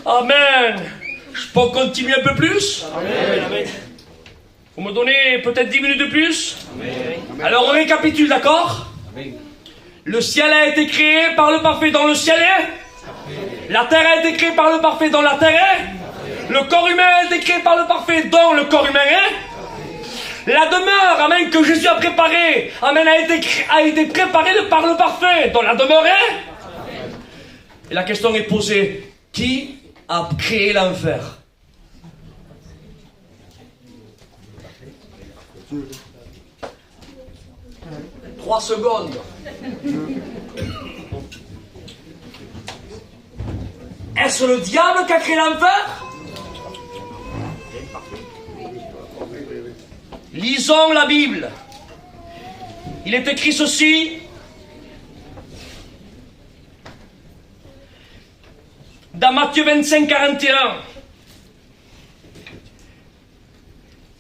Amen. Je peux continuer un peu plus? Amen. Vous me donnez peut-être 10 minutes de plus? Amen. Alors on récapitule, d'accord? Le ciel a été créé par le parfait dans le ciel est. La terre a été créée par le parfait dans la terre est. Le corps humain a été créé par le parfait dans le corps humain est. La demeure, amen, que Jésus a préparée, amen, a été préparée par le parfait dans la demeure est. Et la question est posée, qui a créé l'enfer? 3 secondes. Est-ce le diable qui a créé l'enfer? Lisons la Bible. Il est écrit ceci. Dans Matthieu 25, 41.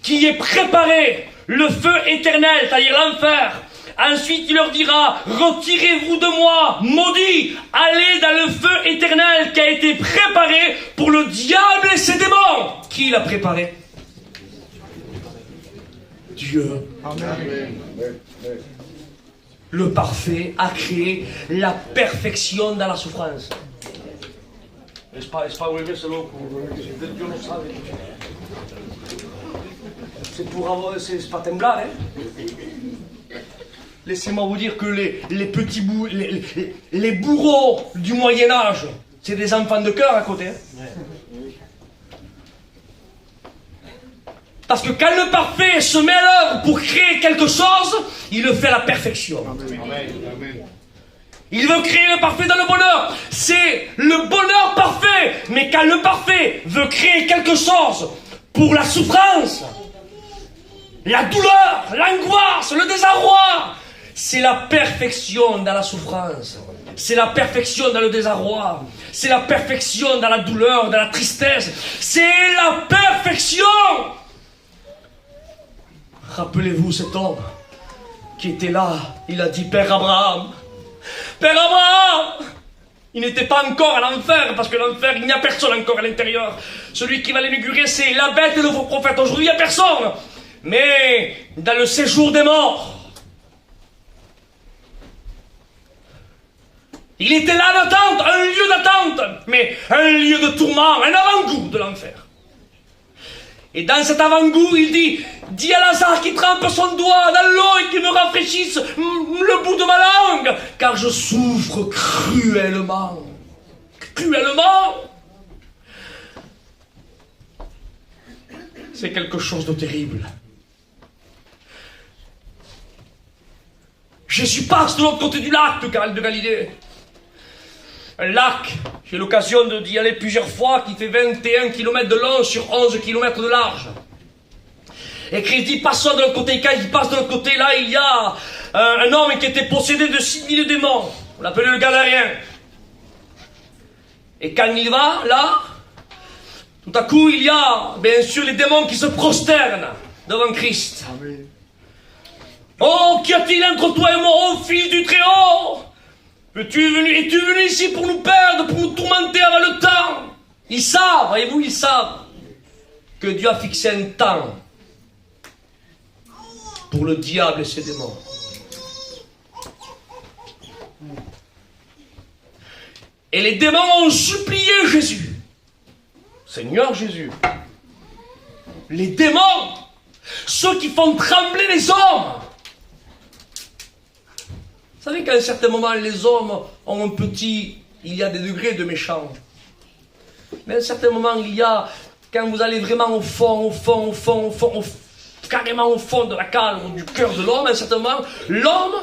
Qui est préparé le feu éternel, c'est-à-dire l'enfer. Ensuite, il leur dira, retirez-vous de moi, maudits, allez dans le feu éternel qui a été préparé pour le diable et ses démons. Qui l'a préparé? Dieu. Amen. Le parfait a créé la perfection dans la souffrance. N'est-ce pas selon Dieu le savait. C'est pour avoir, c'est pas temblard, hein? Laissez-moi vous dire que les petits les bourreaux du Moyen-Âge, c'est des enfants de cœur à côté. Hein. Parce que quand le parfait se met à l'œuvre pour créer quelque chose, il le fait à la perfection. Amen. Il veut créer le parfait dans le bonheur. C'est le bonheur parfait. Mais quand le parfait veut créer quelque chose pour la souffrance, la douleur, l'angoisse, le désarroi, c'est la perfection dans la souffrance. C'est la perfection dans le désarroi. C'est la perfection dans la douleur, dans la tristesse. C'est la perfection. Rappelez-vous cet homme qui était là. Il a dit, Père Abraham, Père Abraham. Il n'était pas encore à l'enfer, parce que l'enfer, il n'y a personne encore à l'intérieur. Celui qui va l'inaugurer, c'est la bête et le faux prophète. Aujourd'hui, il n'y a personne. Mais dans le séjour des morts, il était là en attente, un lieu d'attente, mais un lieu de tourment, un avant-goût de l'enfer. Et dans cet avant-goût, il dit, dis à Lazare qui trempe son doigt dans l'eau et qui me rafraîchisse le bout de ma langue, car je souffre cruellement. Cruellement. C'est quelque chose de terrible. Jésus passe de l'autre côté du lac de Galilée. Un lac, j'ai l'occasion d'y aller plusieurs fois, qui fait 21 km de long sur 11 km de large. Et Christ dit, passons de l'autre côté. Quand il passe de l'autre côté, là, il y a un homme qui était possédé de 6000 démons. On l'appelait le Gadarien. Et quand il va, là, tout à coup, il y a, bien sûr, les démons qui se prosternent devant Christ. Amen. Oh, qu'y a-t-il entre toi et moi, ô fils du Très-Haut? Es-tu venu ici pour nous perdre, pour nous tourmenter avant le temps? Ils savent, voyez-vous, ils savent que Dieu a fixé un temps pour le diable et ses démons. Et les démons ont supplié Jésus. Seigneur Jésus, les démons ceux qui font trembler les hommes. Vous savez qu'à un certain moment, les hommes ont un petit... Il y a des degrés de méchants. Mais à un certain moment, il y a... Quand vous allez vraiment au fond, carrément au fond de la cale, du cœur de l'homme, à un certain moment, l'homme,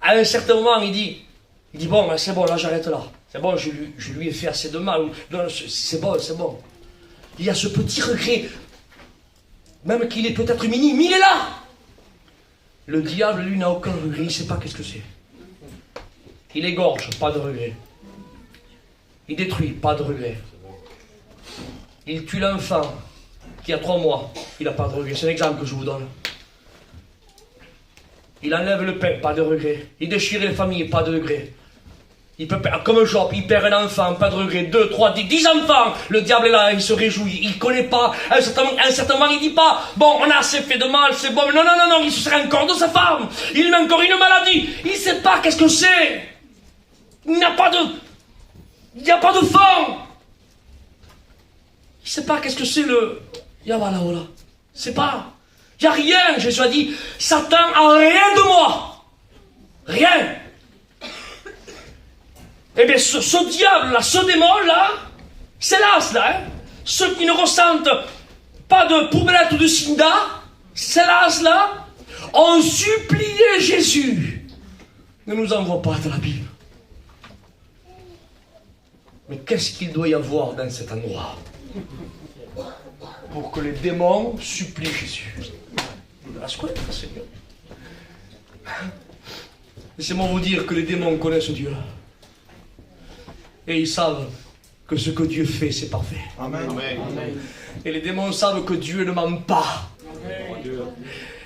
à un certain moment, il dit bon, c'est bon, là j'arrête là. C'est bon, je lui ai fait assez de mal. C'est bon, c'est bon. Il y a ce petit regret, même qu'il est peut-être minime, il est là. Le diable, lui, n'a aucun regret, il ne sait pas qu'est-ce que c'est. Il égorge, pas de regret. Il détruit, pas de regret. Il tue l'enfant qui a 3 mois, il n'a pas de regret. C'est un exemple que je vous donne. Il enlève le pain, pas de regret. Il déchire les familles, pas de regret. Il peut perdre, comme Job, il perd un enfant, pas de regret. 2, 3, 10 enfants. Le diable est là, il se réjouit. Il ne connaît pas. À un certain moment, il ne dit pas, bon, on a assez fait de mal, c'est bon. Non, il se sert encore de sa femme. Il a encore une maladie. Il ne sait pas qu'est-ce que c'est. Il n'y a pas de fond. Il ne sait pas qu'est-ce que c'est le... Yavalaola. C'est pas... Il n'y a rien. Jésus a dit, Satan a rien de moi. Rien. Eh bien, ce diable-là, ce démon-là, c'est là, hein. Ceux qui ne ressentent pas de poubellette ou de sida, c'est là, ont supplié Jésus. Ne nous envoie pas de la Bible. Mais qu'est-ce qu'il doit y avoir dans cet endroit pour que les démons supplient Jésus? Seigneur. Laissez-moi vous dire que les démons connaissent Dieu. Et ils savent que ce que Dieu fait, c'est parfait. Amen. Et les démons savent que Dieu ne ment pas.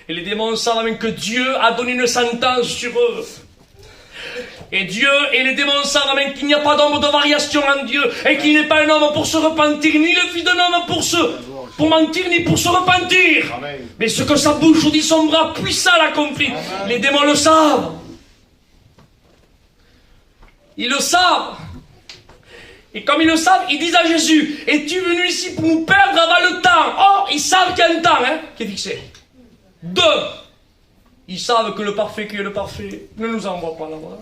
Et les démons savent même que Dieu a donné une sentence sur eux. Et Dieu et les démons savent même qu'il n'y a pas d'ombre de variation en Dieu. Et qu'il n'est pas un homme pour se repentir, ni le fils d'un homme pour mentir, ni pour se repentir. Amen. Mais ce que sa bouche dit, son bras puissant l'accomplit. Les démons le savent. Ils le savent. Et comme ils le savent, ils disent à Jésus, es-tu venu ici pour nous perdre avant le temps? Or, ils savent qu'il y a un temps qui est fixé. 2, ils savent que le parfait qui est le parfait ne nous envoie pas là-bas.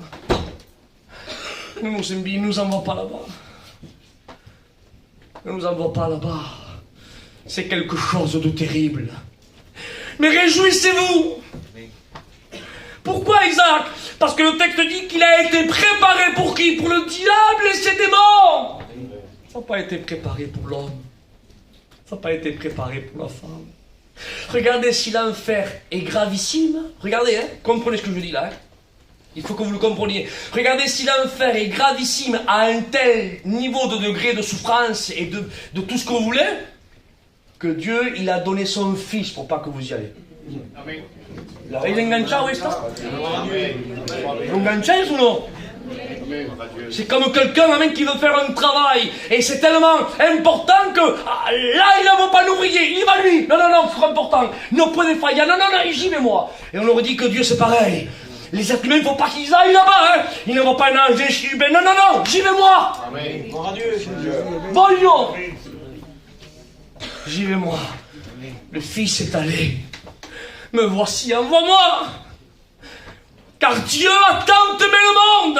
Ne nous envoie pas là-bas. Ne nous envoie pas là-bas. C'est quelque chose de terrible. Mais réjouissez-vous. Pourquoi, Isaac? Parce que le texte dit qu'il a été préparé pour qui? Pour le diable et ses démons. Ça n'a pas été préparé pour l'homme. Ça n'a pas été préparé pour la femme. Regardez si l'enfer est gravissime. Regardez, comprenez ce que je dis là. Il faut que vous le compreniez. Regardez si l'enfer est gravissime à un tel niveau de degré de souffrance et de tout ce que vous voulez, que Dieu, il a donné son fils pour pas que vous y allez. Amen. L'avete enganchato questa? Lo enganchez ou non? C'est comme quelqu'un qui veut faire un travail et c'est tellement important que là il ne veut pas l'ouvrier, il va lui. Non, c'est important. Ne prenez pas, non, j'y vais moi. Et on leur dit que Dieu c'est pareil. Les êtres humains, il ne faut pas qu'ils aillent là-bas. Il ne va pas un ange, non, j'y vais moi. Amen. Voglio. J'y vais moi. Le Fils est allé. Me voici, envoie-moi. Car Dieu a tant aimé le monde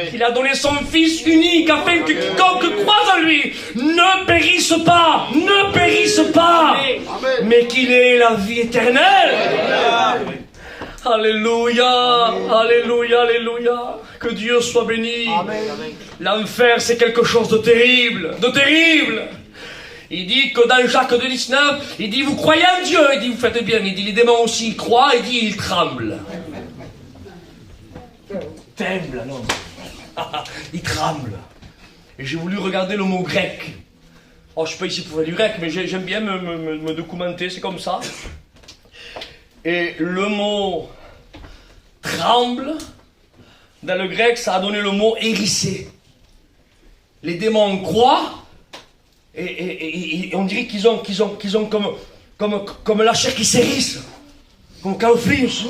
qu'il a donné son Fils unique afin que quiconque croise en lui ne périsse pas, mais qu'il ait la vie éternelle. Alléluia, alléluia, alléluia. Que Dieu soit béni. L'enfer, c'est quelque chose de terrible, Il dit que dans Jacques 2,19, il dit vous croyez en Dieu, il dit vous faites bien, il dit les démons aussi ils croient, il dit ils tremblent. Tremble, non. Ils tremblent. Et j'ai voulu regarder le mot grec. Oh, je ne suis pas ici pour faire du grec, mais j'aime bien me documenter, c'est comme ça. Et le mot tremble, dans le grec, ça a donné le mot hérissé. Les démons croient, et on dirait qu'ils ont comme la chair qui s'hérisse, comme calofrius.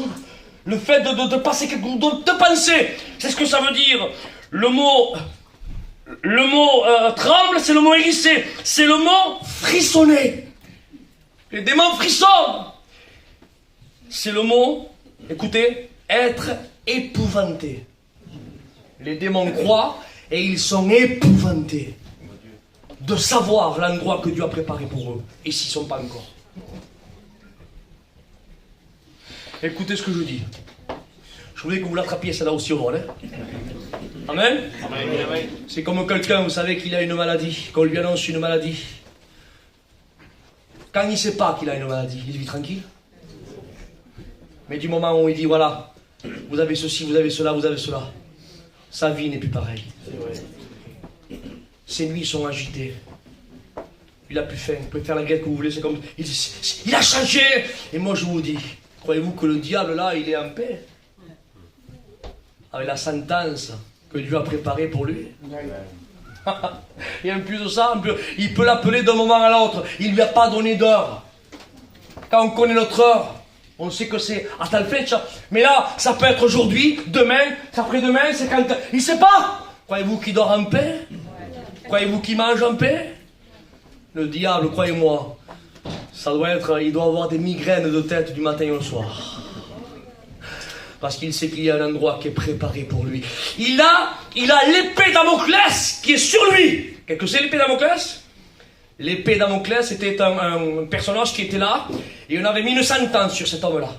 Le fait de passer quelque chose, de penser, c'est ce que ça veut dire. Le mot tremble, c'est le mot hérissé, c'est le mot frissonner. Les démons frissonnent. c'est le mot, écoutez, être épouvanté. Les démons croient et ils sont épouvantés de savoir l'endroit que Dieu a préparé pour eux, et s'ils ne sont pas encore. Écoutez ce que je dis. Je voulais que vous l'attrapiez celle-là aussi au vol. Hein. Amen. C'est comme quelqu'un, vous savez qu'il a une maladie, qu'on lui annonce une maladie. Quand il ne sait pas qu'il a une maladie, il vit tranquille. Mais du moment où il dit, voilà, vous avez ceci, vous avez cela, vous avez cela, sa vie n'est plus pareille. Ses nuits sont agitées. Il a plus faim, vous pouvez faire la guerre que vous voulez, c'est comme... Il a changé. Et moi je vous dis, croyez-vous que le diable là, il est en paix avec la sentence que Dieu a préparée pour lui? Et en plus de ça, il peut l'appeler d'un moment à l'autre. Il ne lui a pas donné d'heure. Quand on connaît notre heure, on sait que c'est à telle fecha. Mais là, ça peut être aujourd'hui, demain, après-demain, c'est quand... Il ne sait pas. Croyez-vous qu'il dort en paix? Croyez-vous qu'il mange en paix? Le diable, croyez-moi, ça doit être... Il doit avoir des migraines de tête du matin au soir. Parce qu'il sait qu'il y a un endroit qui est préparé pour lui. Il a l'épée Damoclès qui est sur lui. Qu'est-ce que c'est l'épée Damoclès? L'épée Damoclès était un personnage qui était là, et on avait mis une sentence sur cet homme-là.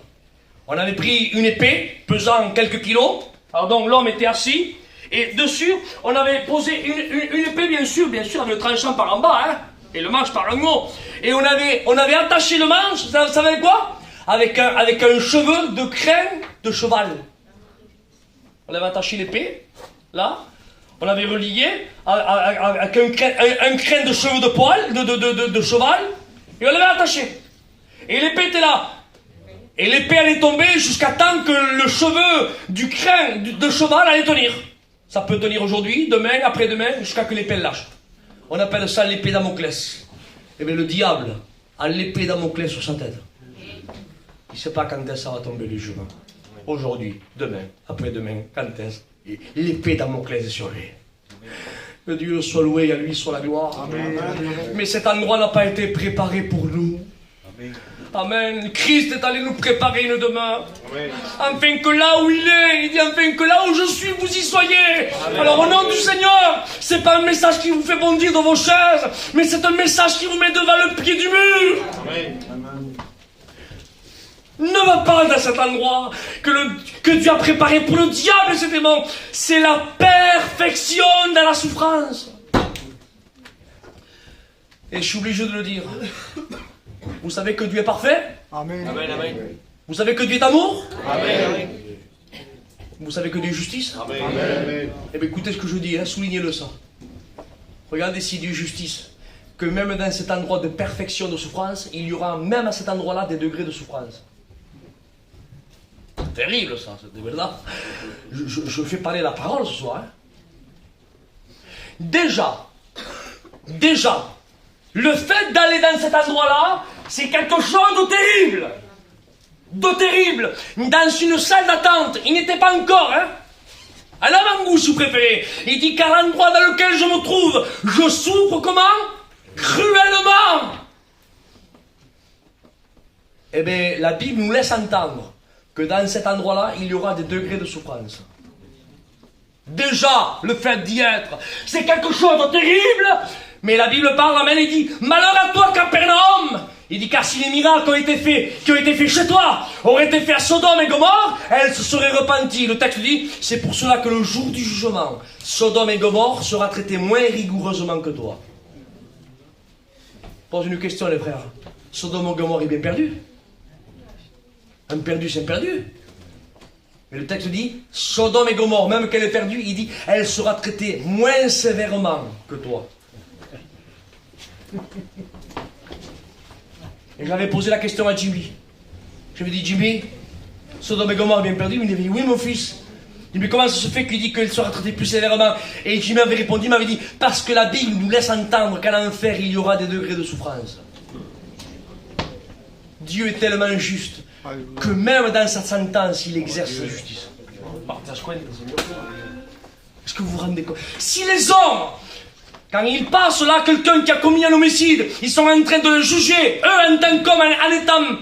On avait pris une épée pesant quelques kilos, alors donc l'homme était assis, et dessus, on avait posé une épée, bien sûr, avec le tranchant par en bas, hein, et le manche par en haut. Et on avait attaché le manche, vous savez quoi? Avec un cheveu de crâne de cheval. On avait attaché l'épée, là. On avait relié avec un crâne de cheveux de poil, de cheval. Et on l'avait attaché. Et l'épée était là. Et l'épée allait tomber jusqu'à temps que le cheveu du crâne de cheval allait tenir. Ça peut tenir aujourd'hui, demain, après-demain, jusqu'à que l'épée lâche. On appelle ça l'épée Damoclès. Et bien le diable a l'épée Damoclès sur sa tête. Il ne sait pas quand est-ce que ça va tomber le jugement. Aujourd'hui, demain, après-demain, quand est-ce? L'épée Damoclès est sur lui. Que Dieu soit loué, à lui soit la gloire. Amen. Mais cet endroit n'a pas été préparé pour nous. Amen. Amen. Christ est allé nous préparer une demeure. Amen. Afin que là où il est, il dit enfin que là où je suis, vous y soyez. Amen. Alors au nom du Seigneur, c'est pas un message qui vous fait bondir dans vos chaises, mais c'est un message qui vous met devant le pied du mur. Amen. Ne va pas dans cet endroit que Dieu a préparé pour le diable et ses démons. C'est la perfection dans la souffrance. Et je suis obligé de le dire. Vous savez que Dieu est parfait? Amen. Amen, amen. Vous savez que Dieu est amour? Amen. Vous savez que Dieu est justice? Amen. Amen. Eh bien écoutez ce que je dis, hein, soulignez-le ça. Regardez si Dieu est justice. Que même dans cet endroit de perfection de souffrance, il y aura même à cet endroit-là des degrés de souffrance. Terrible ça, c'est verdad. Je fais parler la parole ce soir. Hein. Déjà, le fait d'aller dans cet endroit-là, c'est quelque chose de terrible. De terrible. Dans une salle d'attente, il n'était pas encore, hein. À l'avant-goût, si vous préférez. Il dit qu'à l'endroit dans lequel je me trouve, je souffre comment? Cruellement. Eh bien, la Bible nous laisse entendre que dans cet endroit-là, il y aura des degrés de souffrance. Déjà, le fait d'y être, c'est quelque chose de terrible, mais la Bible parle, amen, il dit, malheur à toi, Capernaum. Il dit, car si les miracles qui ont été faits chez toi, auraient été faits à Sodome et Gomorrhe, elles se seraient repenties. Le texte dit, c'est pour cela que le jour du jugement, Sodome et Gomorrhe sera traité moins rigoureusement que toi. Pose une question, les frères. Sodome et Gomorrhe est bien perdu? Un perdu, c'est un perdu. Mais le texte dit, Sodome et Gomorrhe, même qu'elle est perdue, il dit, elle sera traitée moins sévèrement que toi. Et j'avais posé la question à Jimmy. Je lui ai dit, Jimmy, Sodome et Gomorrhe est bien perdu? Il m'a dit, oui mon fils. Il me dit, comment ça se fait qu'il dit qu'elle sera traitée plus sévèrement? Et Jimmy avait répondu, il m'avait dit, parce que la Bible nous laisse entendre qu'en enfer, il y aura des degrés de souffrance. Dieu est tellement juste que même dans sa sentence, il exerce sa justice. Est-ce que vous vous rendez compte? Si les hommes, quand ils passent là, quelqu'un qui a commis un homicide, ils sont en train de le juger, eux en tant qu'hommes, en étant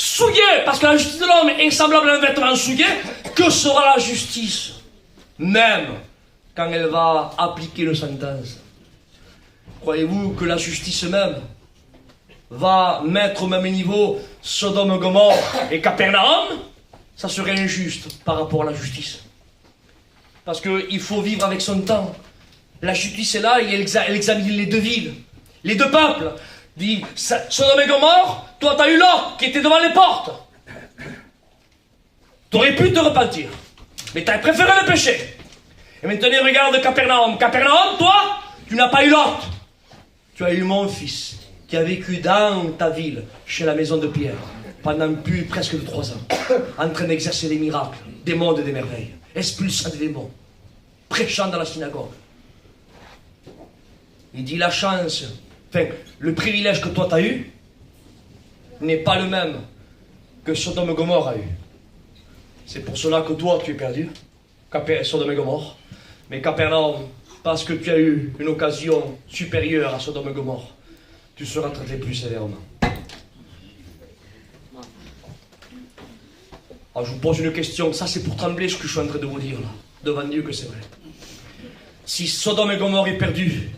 souillé, parce que la justice de l'homme est semblable à un vêtement souillé, que sera la justice, même quand elle va appliquer le sentence? Croyez-vous que la justice même va mettre au même niveau Sodome, Gomorrhe et Capernaum? Ça serait injuste par rapport à la justice. Parce qu'il faut vivre avec son temps. La justice est là et elle examine les deux villes, les deux peuples. Dit, Sodome et Gomorrhe, toi t'as eu Lot qui était devant les portes. T'aurais pu te repentir, mais t'as préféré le péché. Et maintenant regarde Capernaum. Capernaum, toi, tu n'as pas eu Lot. Tu as eu mon fils qui a vécu dans ta ville, chez la maison de Pierre, pendant presque de 3 ans, en train d'exercer des miracles, des mondes et des merveilles, expulsant des démons, prêchant dans la synagogue. Il dit la chance, le privilège que toi tu as eu n'est pas le même que Sodome et Gomorrhe a eu. C'est pour cela que toi tu es perdu, Sodome et Gomorrhe, mais Capernaum, parce que tu as eu une occasion supérieure à Sodome et Gomorrhe, tu seras traité plus sévèrement. Alors je vous pose une question, ça c'est pour trembler ce que je suis en train de vous dire là, devant Dieu que c'est vrai. Si Sodome et Gomorrhe est perdu,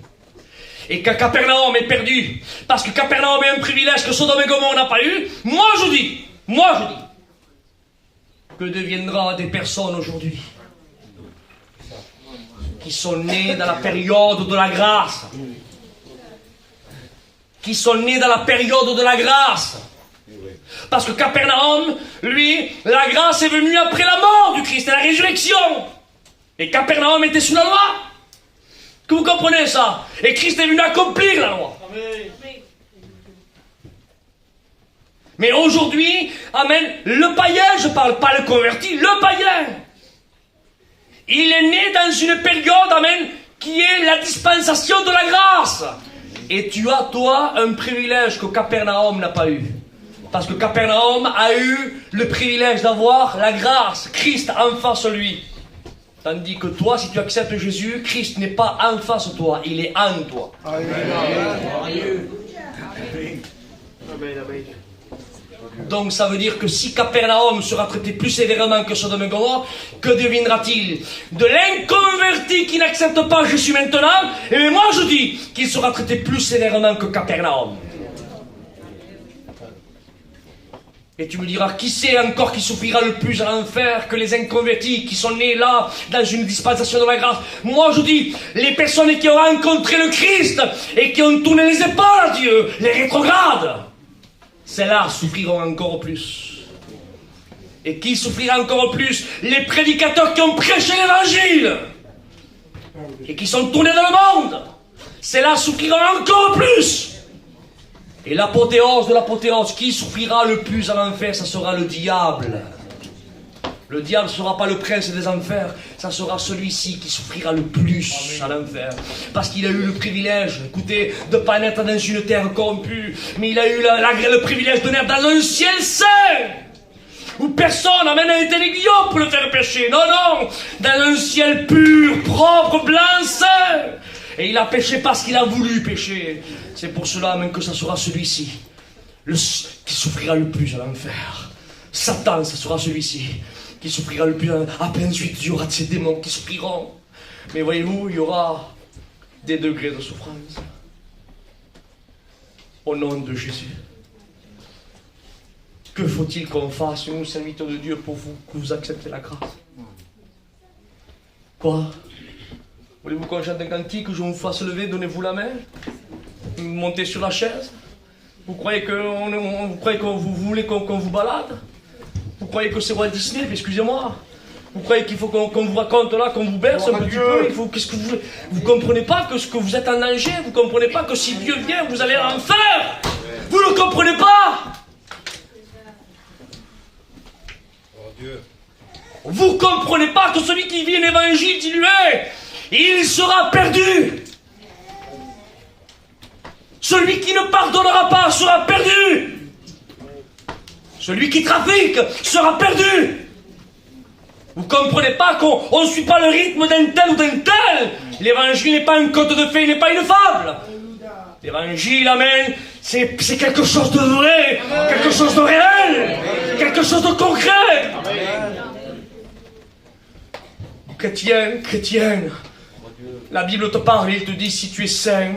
et que Capernaum est perdu, parce que Capernaum est un privilège que Sodome et Gomorrhe n'a pas eu, moi je dis, que deviendra des personnes aujourd'hui qui sont nées dans la période de la grâce, qui sont nés dans la période de la grâce. Parce que Capernaum, lui, la grâce est venue après la mort du Christ et la résurrection. Et Capernaum était sous la loi. Que vous comprenez ça? Et Christ est venu accomplir la loi. Mais aujourd'hui, amen, le païen, je ne parle pas le converti, le païen, il est né dans une période, amen, qui est la dispensation de la grâce. Et tu as, toi, un privilège que Capernaum n'a pas eu. Parce que Capernaum a eu le privilège d'avoir la grâce, Christ en face de lui. Tandis que toi, si tu acceptes Jésus, Christ n'est pas en face de toi, il est en toi. Donc ça veut dire que si Capernaum sera traité plus sévèrement que Sodome et Gomorrhe, que deviendra-t-il de l'inconverti qui n'accepte pas Jésus maintenant? Et bien moi je dis qu'il sera traité plus sévèrement que Capernaum. Et tu me diras, qui c'est encore qui souffrira le plus à l'enfer que les inconvertis qui sont nés là, dans une dispensation de la grâce? Moi je dis, les personnes qui ont rencontré le Christ et qui ont tourné les épaules à Dieu, les rétrogrades, celles-là souffriront encore plus. Et qui souffrira encore plus? Les prédicateurs qui ont prêché l'évangile et qui sont tournés dans le monde, celles-là souffriront encore plus. Et l'apothéose de l'apothéose, qui souffrira le plus à l'enfer? Ça sera le diable. Le diable ne sera pas le prince des enfers, ça sera celui-ci qui souffrira le plus à l'enfer. Parce qu'il a eu le privilège, écoutez, de ne pas naître dans une terre corrompue, mais il a eu le privilège de naître dans un ciel saint, où personne n'a même été l'aiguillon pour le faire pécher. Non, non, dans un ciel pur, propre, blanc, saint. Et il a péché parce qu'il a voulu pécher. C'est pour cela même que ça sera celui-ci qui souffrira le plus à l'enfer. Satan, ça sera celui-ci qui souffrira le plus. Après ensuite, il y aura de ces démons qui souffriront. Mais voyez-vous, il y aura des degrés de souffrance. Au nom de Jésus. Que faut-il qu'on fasse, nous, serviteurs de Dieu, pour vous, que vous acceptez la grâce? Quoi? Voulez-vous qu'on chante un cantique, que je vous fasse lever, donnez-vous la main, montez sur la chaise? Vous croyez que vous voulez qu'on vous balade? Vous croyez que c'est Walt Disney? Excusez-moi. Vous croyez qu'il faut qu'on vous raconte là, qu'on vous berce un petit peu? Qu'est-ce que vous comprenez pas que vous êtes en danger? Vous comprenez pas que si Dieu vient, vous allez en enfer? Vous ne comprenez pas? Vous comprenez pas que celui qui vit l'évangile dilué, il sera perdu. Celui qui ne pardonnera pas sera perdu. Celui qui trafique sera perdu. Vous comprenez pas qu'on ne suit pas le rythme d'un tel ou d'un tel? L'évangile n'est pas un conte de fées, il n'est pas une fable. L'évangile, amen, c'est quelque chose de vrai, quelque chose de réel, quelque chose de concret. Chrétien, chrétienne, la Bible te parle, il te dit si tu es saint,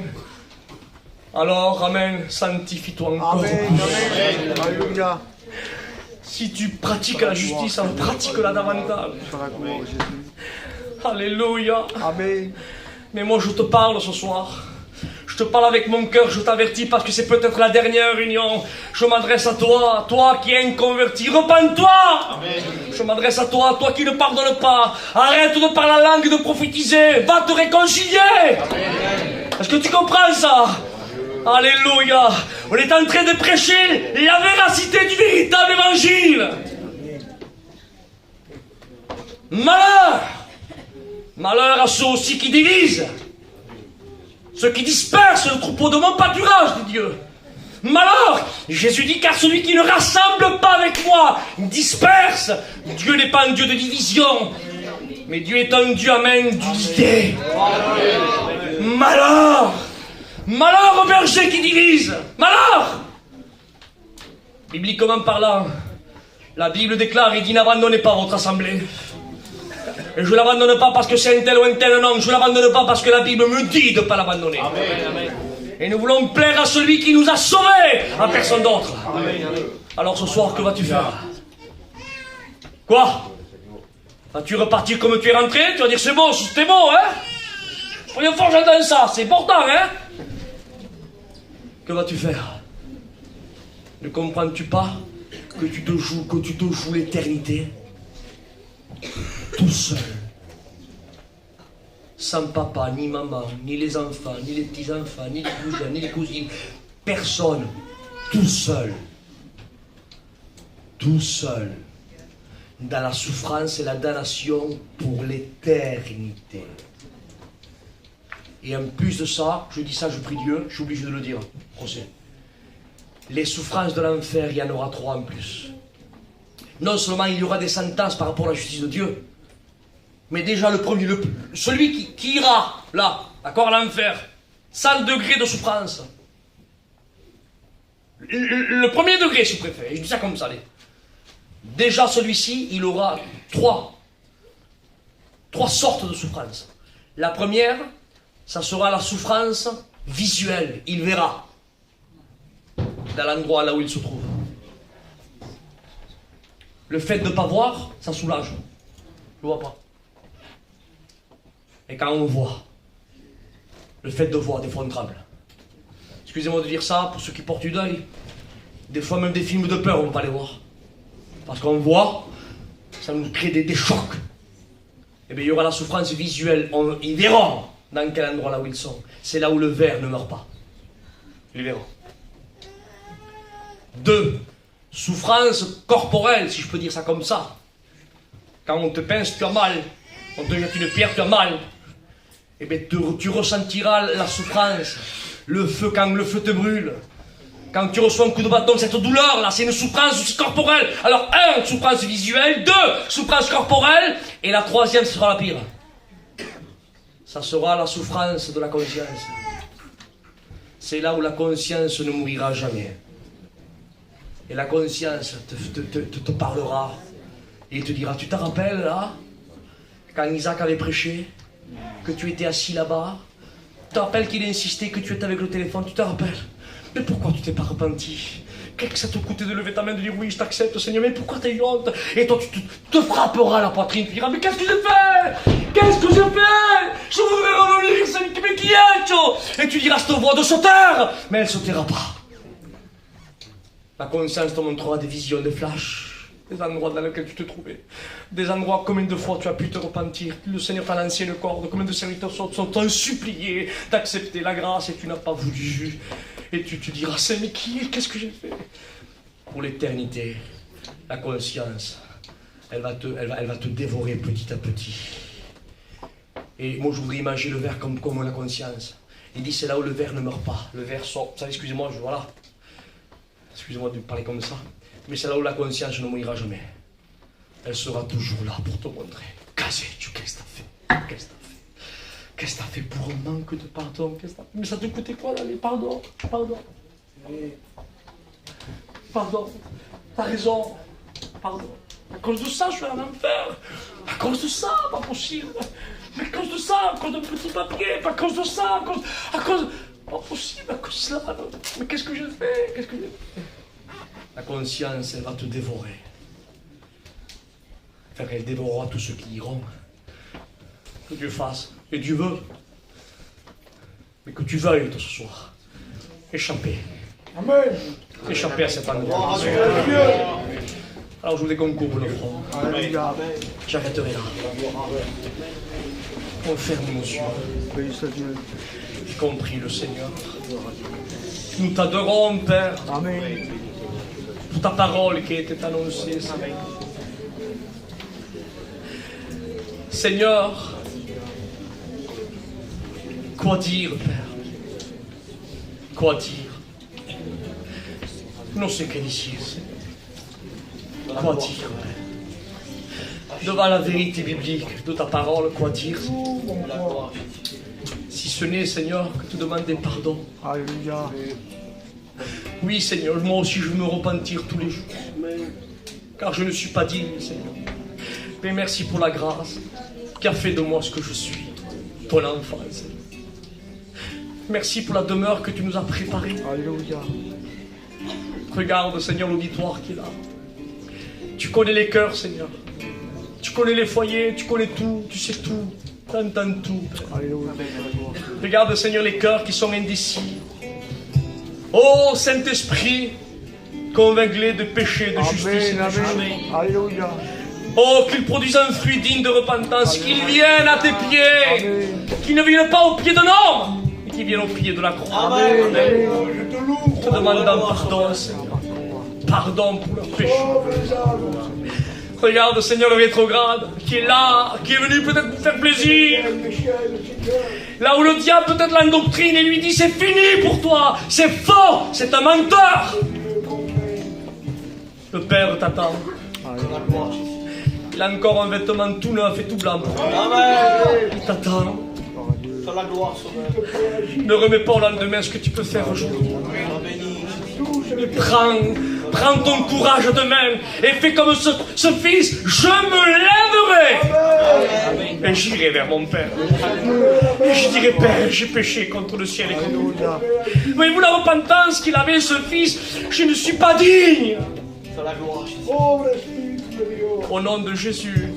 alors, amen, sanctifie-toi encore. Amen. Alléluia. Si tu pratiques la justice, pratique-la davantage. Alléluia. Amen. Mais moi, je te parle ce soir. Je te parle avec mon cœur, je t'avertis parce que c'est peut-être la dernière réunion. Je m'adresse à toi qui es inconverti. Repends-toi. Je m'adresse à toi qui ne pardonne pas. Arrête de parler la langue et de prophétiser. Va te réconcilier. Est-ce que tu comprends ça? Alléluia. On est en train de prêcher la véracité du véritable évangile. Malheur à ceux aussi qui divisent, ceux qui dispersent le troupeau de mon pâturage, dit Dieu. Malheur, Jésus dit, car celui qui ne rassemble pas avec moi disperse. Dieu n'est pas un Dieu de division, mais Dieu est un Dieu, amen, d'unité. Malheur au berger qui divise. Malheur. Bibliquement parlant, la Bible déclare, il dit, n'abandonnez pas votre assemblée. Et je ne l'abandonne pas parce que c'est un tel ou un tel, non. Je ne l'abandonne pas parce que la Bible me dit de ne pas l'abandonner. Amen. Et nous voulons plaire à celui qui nous a sauvés, à personne d'autre. Alors ce soir, que vas-tu faire? Quoi? Vas-tu repartir comme tu es rentré? Tu vas dire c'est beau, hein? Première fois j'entends ça, c'est important, hein? Que vas-tu faire? Ne comprends-tu pas que tu te joues l'éternité tout seul, sans papa, ni maman, ni les enfants, ni les petits-enfants, ni les cousins, ni les cousines, personne, tout seul, dans la souffrance et la damnation pour l'éternité. Et en plus de ça, je dis ça, je prie Dieu, je suis obligé de le dire, procès. Les souffrances de l'enfer, il y en aura 3 en plus. Non seulement il y aura des sentences par rapport à la justice de Dieu, mais déjà le premier, celui qui ira là, d'accord, à l'enfer, 100 degrés de souffrance. Le premier degré, si vous préférez, je dis ça comme ça. Déjà celui-ci, il aura 3 sortes de souffrance. La première, ça sera la souffrance visuelle, il verra, dans l'endroit là où il se trouve. Le fait de ne pas voir, ça soulage. Je ne vois pas. Et quand on voit, le fait de voir, des fois on tremble. Excusez-moi de dire ça, pour ceux qui portent du deuil, des fois même des films de peur, on ne peut pas les voir. Parce qu'on voit, ça nous crée des chocs. Et bien il y aura la souffrance visuelle, ils verront dans quel endroit là où ils sont. C'est là où le ver ne meurt pas. Ils verront. 2. Souffrance corporelle, si je peux dire ça comme ça. Quand on te pince, tu as mal. On te jette une pierre, tu as mal. Et bien tu ressentiras la souffrance. Le feu, quand le feu te brûle. Quand tu reçois un coup de bâton, cette douleur là, c'est une souffrance aussi corporelle. Alors 1, souffrance visuelle. 2, souffrance corporelle. Et la 3e, ce sera la pire. Ça sera la souffrance de la conscience. C'est là où la conscience ne mourira jamais. Et la conscience te parlera et te dira, tu te rappelles là, quand Isaac avait prêché, que tu étais assis là-bas, tu te rappelles qu'il insistait que tu étais avec le téléphone, tu te rappelles? Mais pourquoi tu t'es pas repenti? Qu'est-ce que ça te coûtait de lever ta main, de dire oui, je t'accepte Seigneur, mais pourquoi t'as eu honte? Et toi tu te frapperas la poitrine, tu diras, mais qu'est-ce que j'ai fait? Qu'est-ce que j'ai fait? Je voudrais revenir, Seigneur, mais qui es-tu? Et tu diras cette voix de se taire, mais elle ne se taira pas. La conscience te montrera des visions, des flashs, des endroits dans lesquels tu te trouvais, des endroits combien de fois tu as pu te repentir, le Seigneur t'a lancé une corde, combien de serviteurs sont suppliés d'accepter la grâce et tu n'as pas voulu. Et tu te diras, Seigneur, mais qu'est-ce que j'ai fait? Pour l'éternité, la conscience, elle va te dévorer petit à petit. Et moi je voudrais imaginer le ver comme la conscience. Il dit, c'est là où le ver ne meurt pas, le ver sort, vous savez, excusez-moi, voilà. Excusez-moi de parler comme ça, mais c'est là où la conscience ne mourra jamais. Elle sera toujours là pour te montrer. Qu'est-ce que tu as fait? Qu'est-ce que tu as fait? Qu'est-ce que t'as fait pour un manque de pardon? Mais ça te coûtait quoi d'aller? Pardon, pardon. Pardon, t'as raison. Pardon. À cause de ça, je suis en enfer. À cause de ça, pas possible. Mais à cause de ça, à cause d'un petit papier. Pas à cause de ça, à cause... Pas possible, à cause de ça. Mais qu'est-ce que je fais? Qu'est-ce que je fais? La conscience, elle va te dévorer. Enfin, elle dévorera tous ceux qui iront. Que Dieu fasse. Et Dieu veut. Mais que tu veuilles ce soir échapper. Amen. Échapper à cet endroit. Alors je vous concours le front. Alléluia. J'arrêterai là. On ferme nos yeux. Béni soit Dieu. Y compris le Seigneur. Nous t'adorons, Père, Amen. pour ta parole qui a été annoncée, Seigneur. Seigneur, quoi dire, Père? Quoi dire? Non, c'est qu'elle ici, Seigneur. Quoi dire, Père? Devant la vérité biblique de ta parole, quoi dire? Si ce n'est, Seigneur, que te demander pardon. Alléluia. Oui, Seigneur, moi aussi je veux me repentir tous les jours. Car je ne suis pas digne, Seigneur. Mais merci pour la grâce qui a fait de moi ce que je suis, ton enfant, Seigneur. Merci pour la demeure que tu nous as préparée. Alléluia. Regarde, Seigneur, l'auditoire qui est là. Tu connais les cœurs, Seigneur. Tu connais les foyers, tu connais tout, tu sais tout. Tu entends tout, Père. Alléluia. Regarde, Seigneur, les cœurs qui sont indécis. Oh, Saint-Esprit, convainc-les de péché, de justice et de Amen. jugement. Alléluia. Oh, qu'ils produisent un fruit digne de repentance, qu'ils viennent à tes pieds, Amen. qu'ils ne viennent pas au pied d'un homme, mais qu'ils viennent au pied de la croix. Amen. Te demandant pardon, Seigneur. Pardon pour leurs péchés. Regarde, Seigneur, le rétrograde qui est là, qui est venu peut-être vous faire plaisir. Là où le diable peut-être l'endoctrine et lui dit c'est fini pour toi, c'est faux, c'est un menteur. Le Père t'attend. Il a encore un vêtement tout neuf et tout blanc. Il t'attend. Ne remets pas au lendemain ce que tu peux faire aujourd'hui. Mais prends ton courage demain et fais comme ce fils, je me lèverai et j'irai vers mon Père. Et je dirai, Père, j'ai péché contre le ciel et contre toi. Voyez-vous la repentance qu'il avait, ce fils? Je ne suis pas digne. Au nom de Jésus,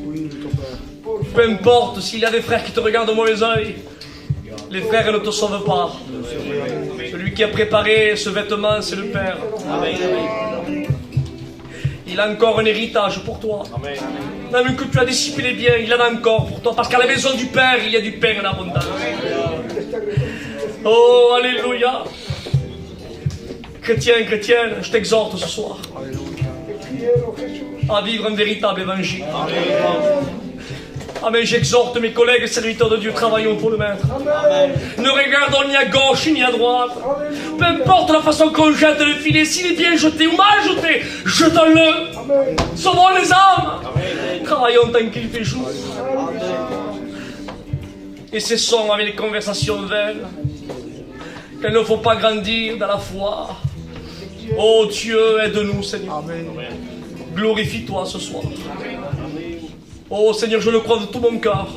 peu importe s'il y a des frères qui te regardent au mauvais œil, les frères ne te sauvent pas. Celui qui a préparé ce vêtement, c'est le Père. Il a encore un héritage pour toi. Même que tu as dissipé les biens, il en a encore pour toi. Parce qu'à la maison du Père, il y a du pain en abondance. Oh, alléluia. Chrétien, chrétienne, je t'exhorte ce soir à vivre un véritable évangile. Amen, j'exhorte mes collègues serviteurs de Dieu, travaillons pour le Maître. Ne regardons ni à gauche ni à droite. Peu importe la façon qu'on jette le filet, s'il est bien jeté ou mal jeté, jetons-le. Sauvons les âmes. Travaillons tant qu'il fait jour. Et cessons avec les conversations vaines. Qu'il ne faut pas grandir dans la foi. Oh Dieu, aide-nous, Seigneur. Glorifie-toi ce soir. Oh Seigneur, je le crois de tout mon cœur,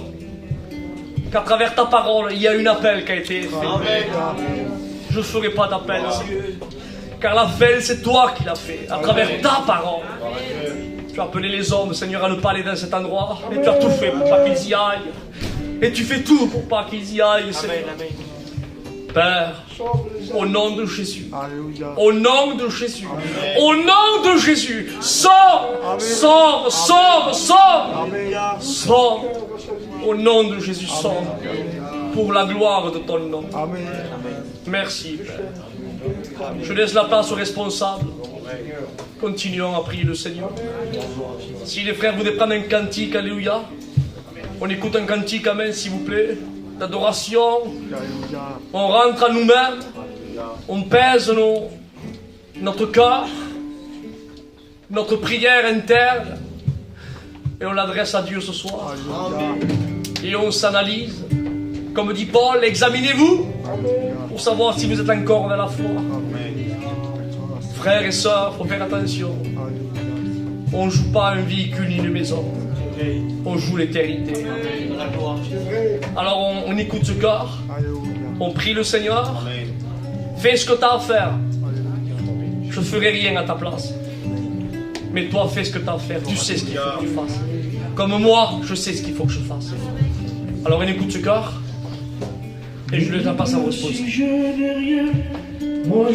qu'à travers ta parole, il y a un appel qui a été fait. Je ne ferai pas d'appel, Seigneur, car l'appel, c'est toi qui l'as fait, à travers ta parole. Tu as appelé les hommes, Seigneur, à ne pas aller dans cet endroit, et tu as tout fait pour pas qu'ils y aillent. Et tu fais tout pour pas qu'ils y aillent, Seigneur. Père, au nom de Jésus, au nom de Jésus, au nom de Jésus, sors, sors, sors, sors, sors, au nom de Jésus, sors, pour la gloire de ton nom. Merci, Père. Je laisse la place aux responsables. Continuons à prier le Seigneur. Si les frères voudraient prendre un cantique, alléluia, on écoute un cantique, amen, s'il vous plaît, d'adoration. On rentre à nous-mêmes, on pèse notre cœur, notre prière interne, et on l'adresse à Dieu ce soir. Et on s'analyse, Comme dit Paul, examinez-vous pour savoir si vous êtes encore dans la foi. Frères et sœurs, il faut faire attention. On ne joue pas un véhicule ni une maison. On joue l'éternité. Alors on écoute ce corps. On prie le Seigneur. Fais ce que tu as à faire. Je ne ferai rien à ta place. Mais toi, fais ce que tu as à faire. Tu sais ce qu'il faut que tu fasses. Comme moi, je sais ce qu'il faut que je fasse. Alors on écoute ce corps. Et je le passe à votre Si je n'ai rien, moi